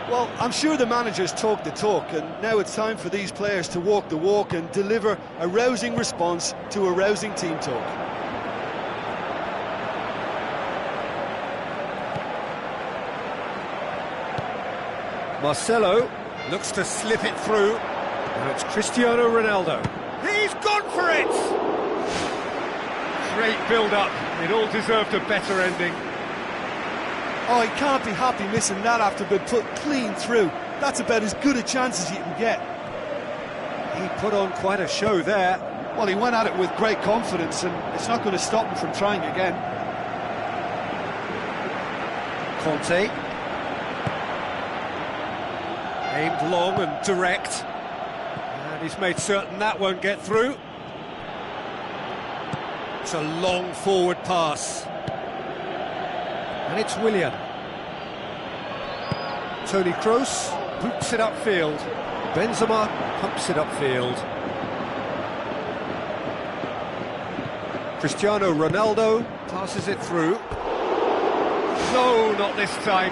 Well, I'm sure the managers talk the talk, and now it's time for these players to walk the walk and deliver a rousing response to a rousing team talk. Marcelo looks to slip it through. And it's Cristiano Ronaldo. He's gone for it! Great build-up. It all deserved a better ending. Oh, he can't be happy missing that after being put clean through. That's about as good a chance as you can get. He put on quite a show there. Well, he went at it with great confidence, and it's not going to stop him from trying again. Conte. Aimed long and direct. And he's made certain that won't get through. It's a long forward pass. And it's Willian. Toni Kroos boots it upfield. Benzema pumps it upfield. Cristiano Ronaldo passes it through. No, not this time.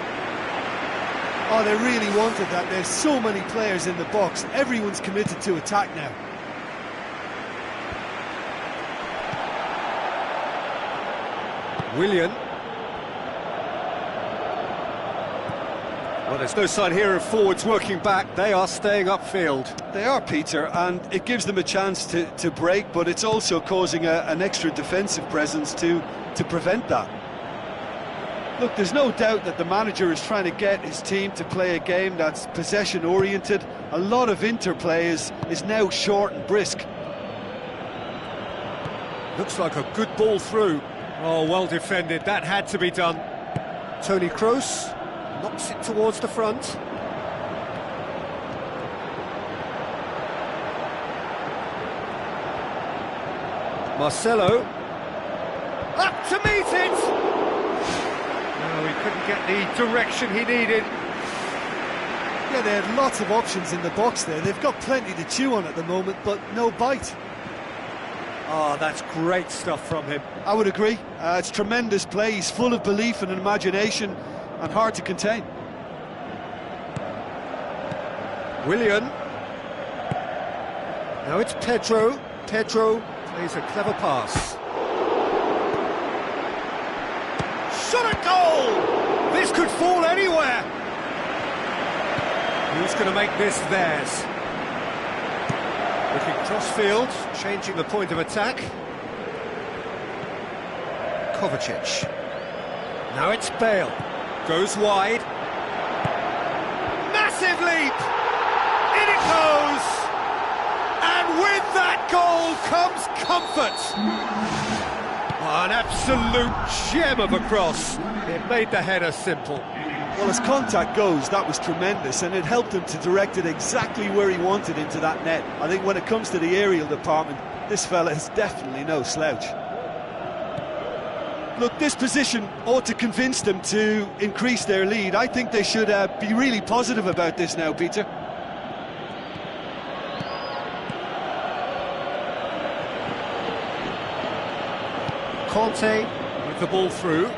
Oh, they really wanted that. There's so many players in the box. Everyone's committed to attack now. Willian. Well, there's no sign here of forwards working back. They are staying upfield. They are, Peter, and it gives them a chance to break, but it's also causing an extra defensive presence to prevent that. Look, there's no doubt that the manager is trying to get his team to play a game that's possession-oriented. A lot of interplay is now short and brisk. Looks like a good ball through. Oh, well defended. That had to be done. Toni Kroos knocks it towards the front. Marcelo. Up to meet it! No, he couldn't get the direction he needed. Yeah, they had lots of options in the box there. They've got plenty to chew on at the moment, but no bite. Oh, that's great stuff from him. I would agree. It's tremendous play. He's full of belief and imagination and hard to contain. Willian. Now it's Pedro. Pedro plays a clever pass. Shot at goal! This could fall anywhere. Who's going to make this theirs? Looking crossfield, changing the point of attack. Kovacic. Now it's Bale. Goes wide. Massive leap! In it goes! And with that goal comes comfort! Oh, an absolute gem of a cross. It made the header simple. Well, as contact goes, that was tremendous, and it helped him to direct it exactly where he wanted into that net. I think when it comes to the aerial department, this fella is definitely no slouch. Look, this position ought to convince them to increase their lead. I think they should be really positive about this now, Peter. Conte with the ball through.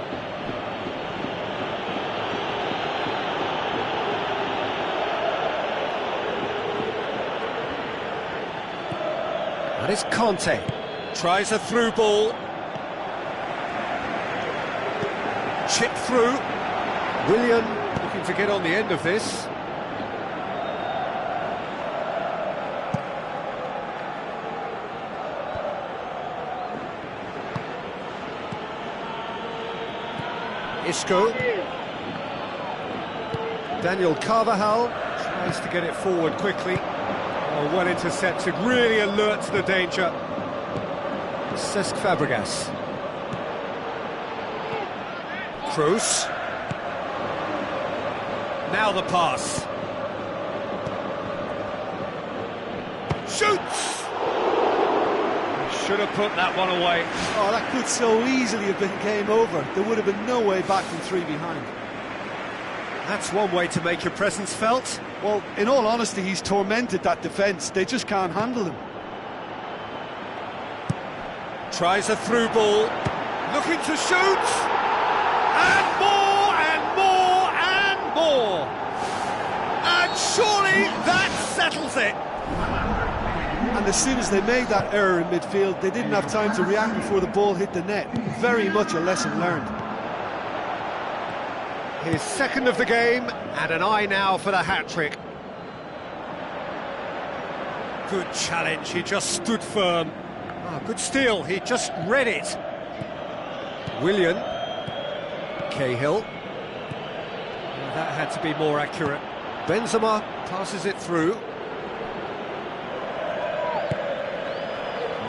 And it's Conte. Tries a through ball. Chip through. Willian looking to get on the end of this. Isco. Daniel Carvajal tries to get it forward quickly. Oh, well intercepted, really alert to the danger. Cesc Fabregas. Kroos. Now the pass. Shoots! Should have put that one away. Oh, that could so easily have been game over. There would have been no way back from 3 behind. That's one way to make your presence felt. Well, in all honesty, he's tormented that defence. They just can't handle him. Tries a through ball. Looking to shoot! And more, and more, and more! And surely that settles it! And as soon as they made that error in midfield, they didn't have time to react before the ball hit the net. Very much a lesson learned. His second of the game, and an eye now for the hat-trick. Good challenge, he just stood firm. Oh, good steal, he just read it. Willian. Cahill. Oh, that had to be more accurate. Benzema passes it through.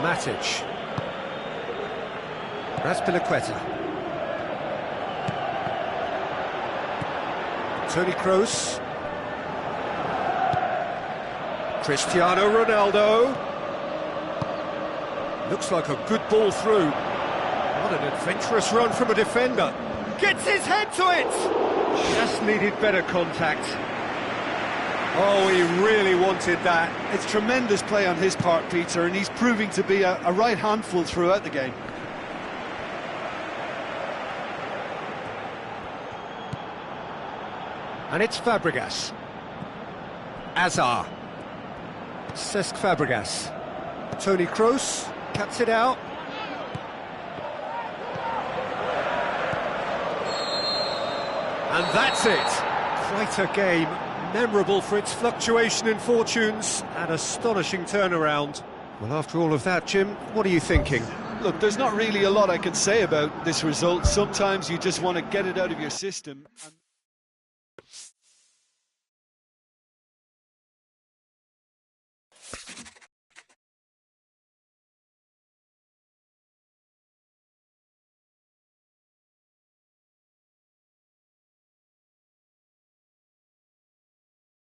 Matic. Azpilicueta. Toni Kroos. Cristiano Ronaldo. Looks like a good ball through. What an adventurous run from a defender. Gets his head to it! Just needed better contact. Oh, he really wanted that. It's tremendous play on his part, Peter, and he's proving to be a right handful throughout the game. And it's Fabregas. Azar. Cesc Fabregas. Toni Kroos cuts it out. And that's it. Quite a game. Memorable for its fluctuation in fortunes and astonishing turnaround. Well, after all of that, Jim, what are you thinking? Look, there's not really a lot I can say about this result. Sometimes you just want to get it out of your system.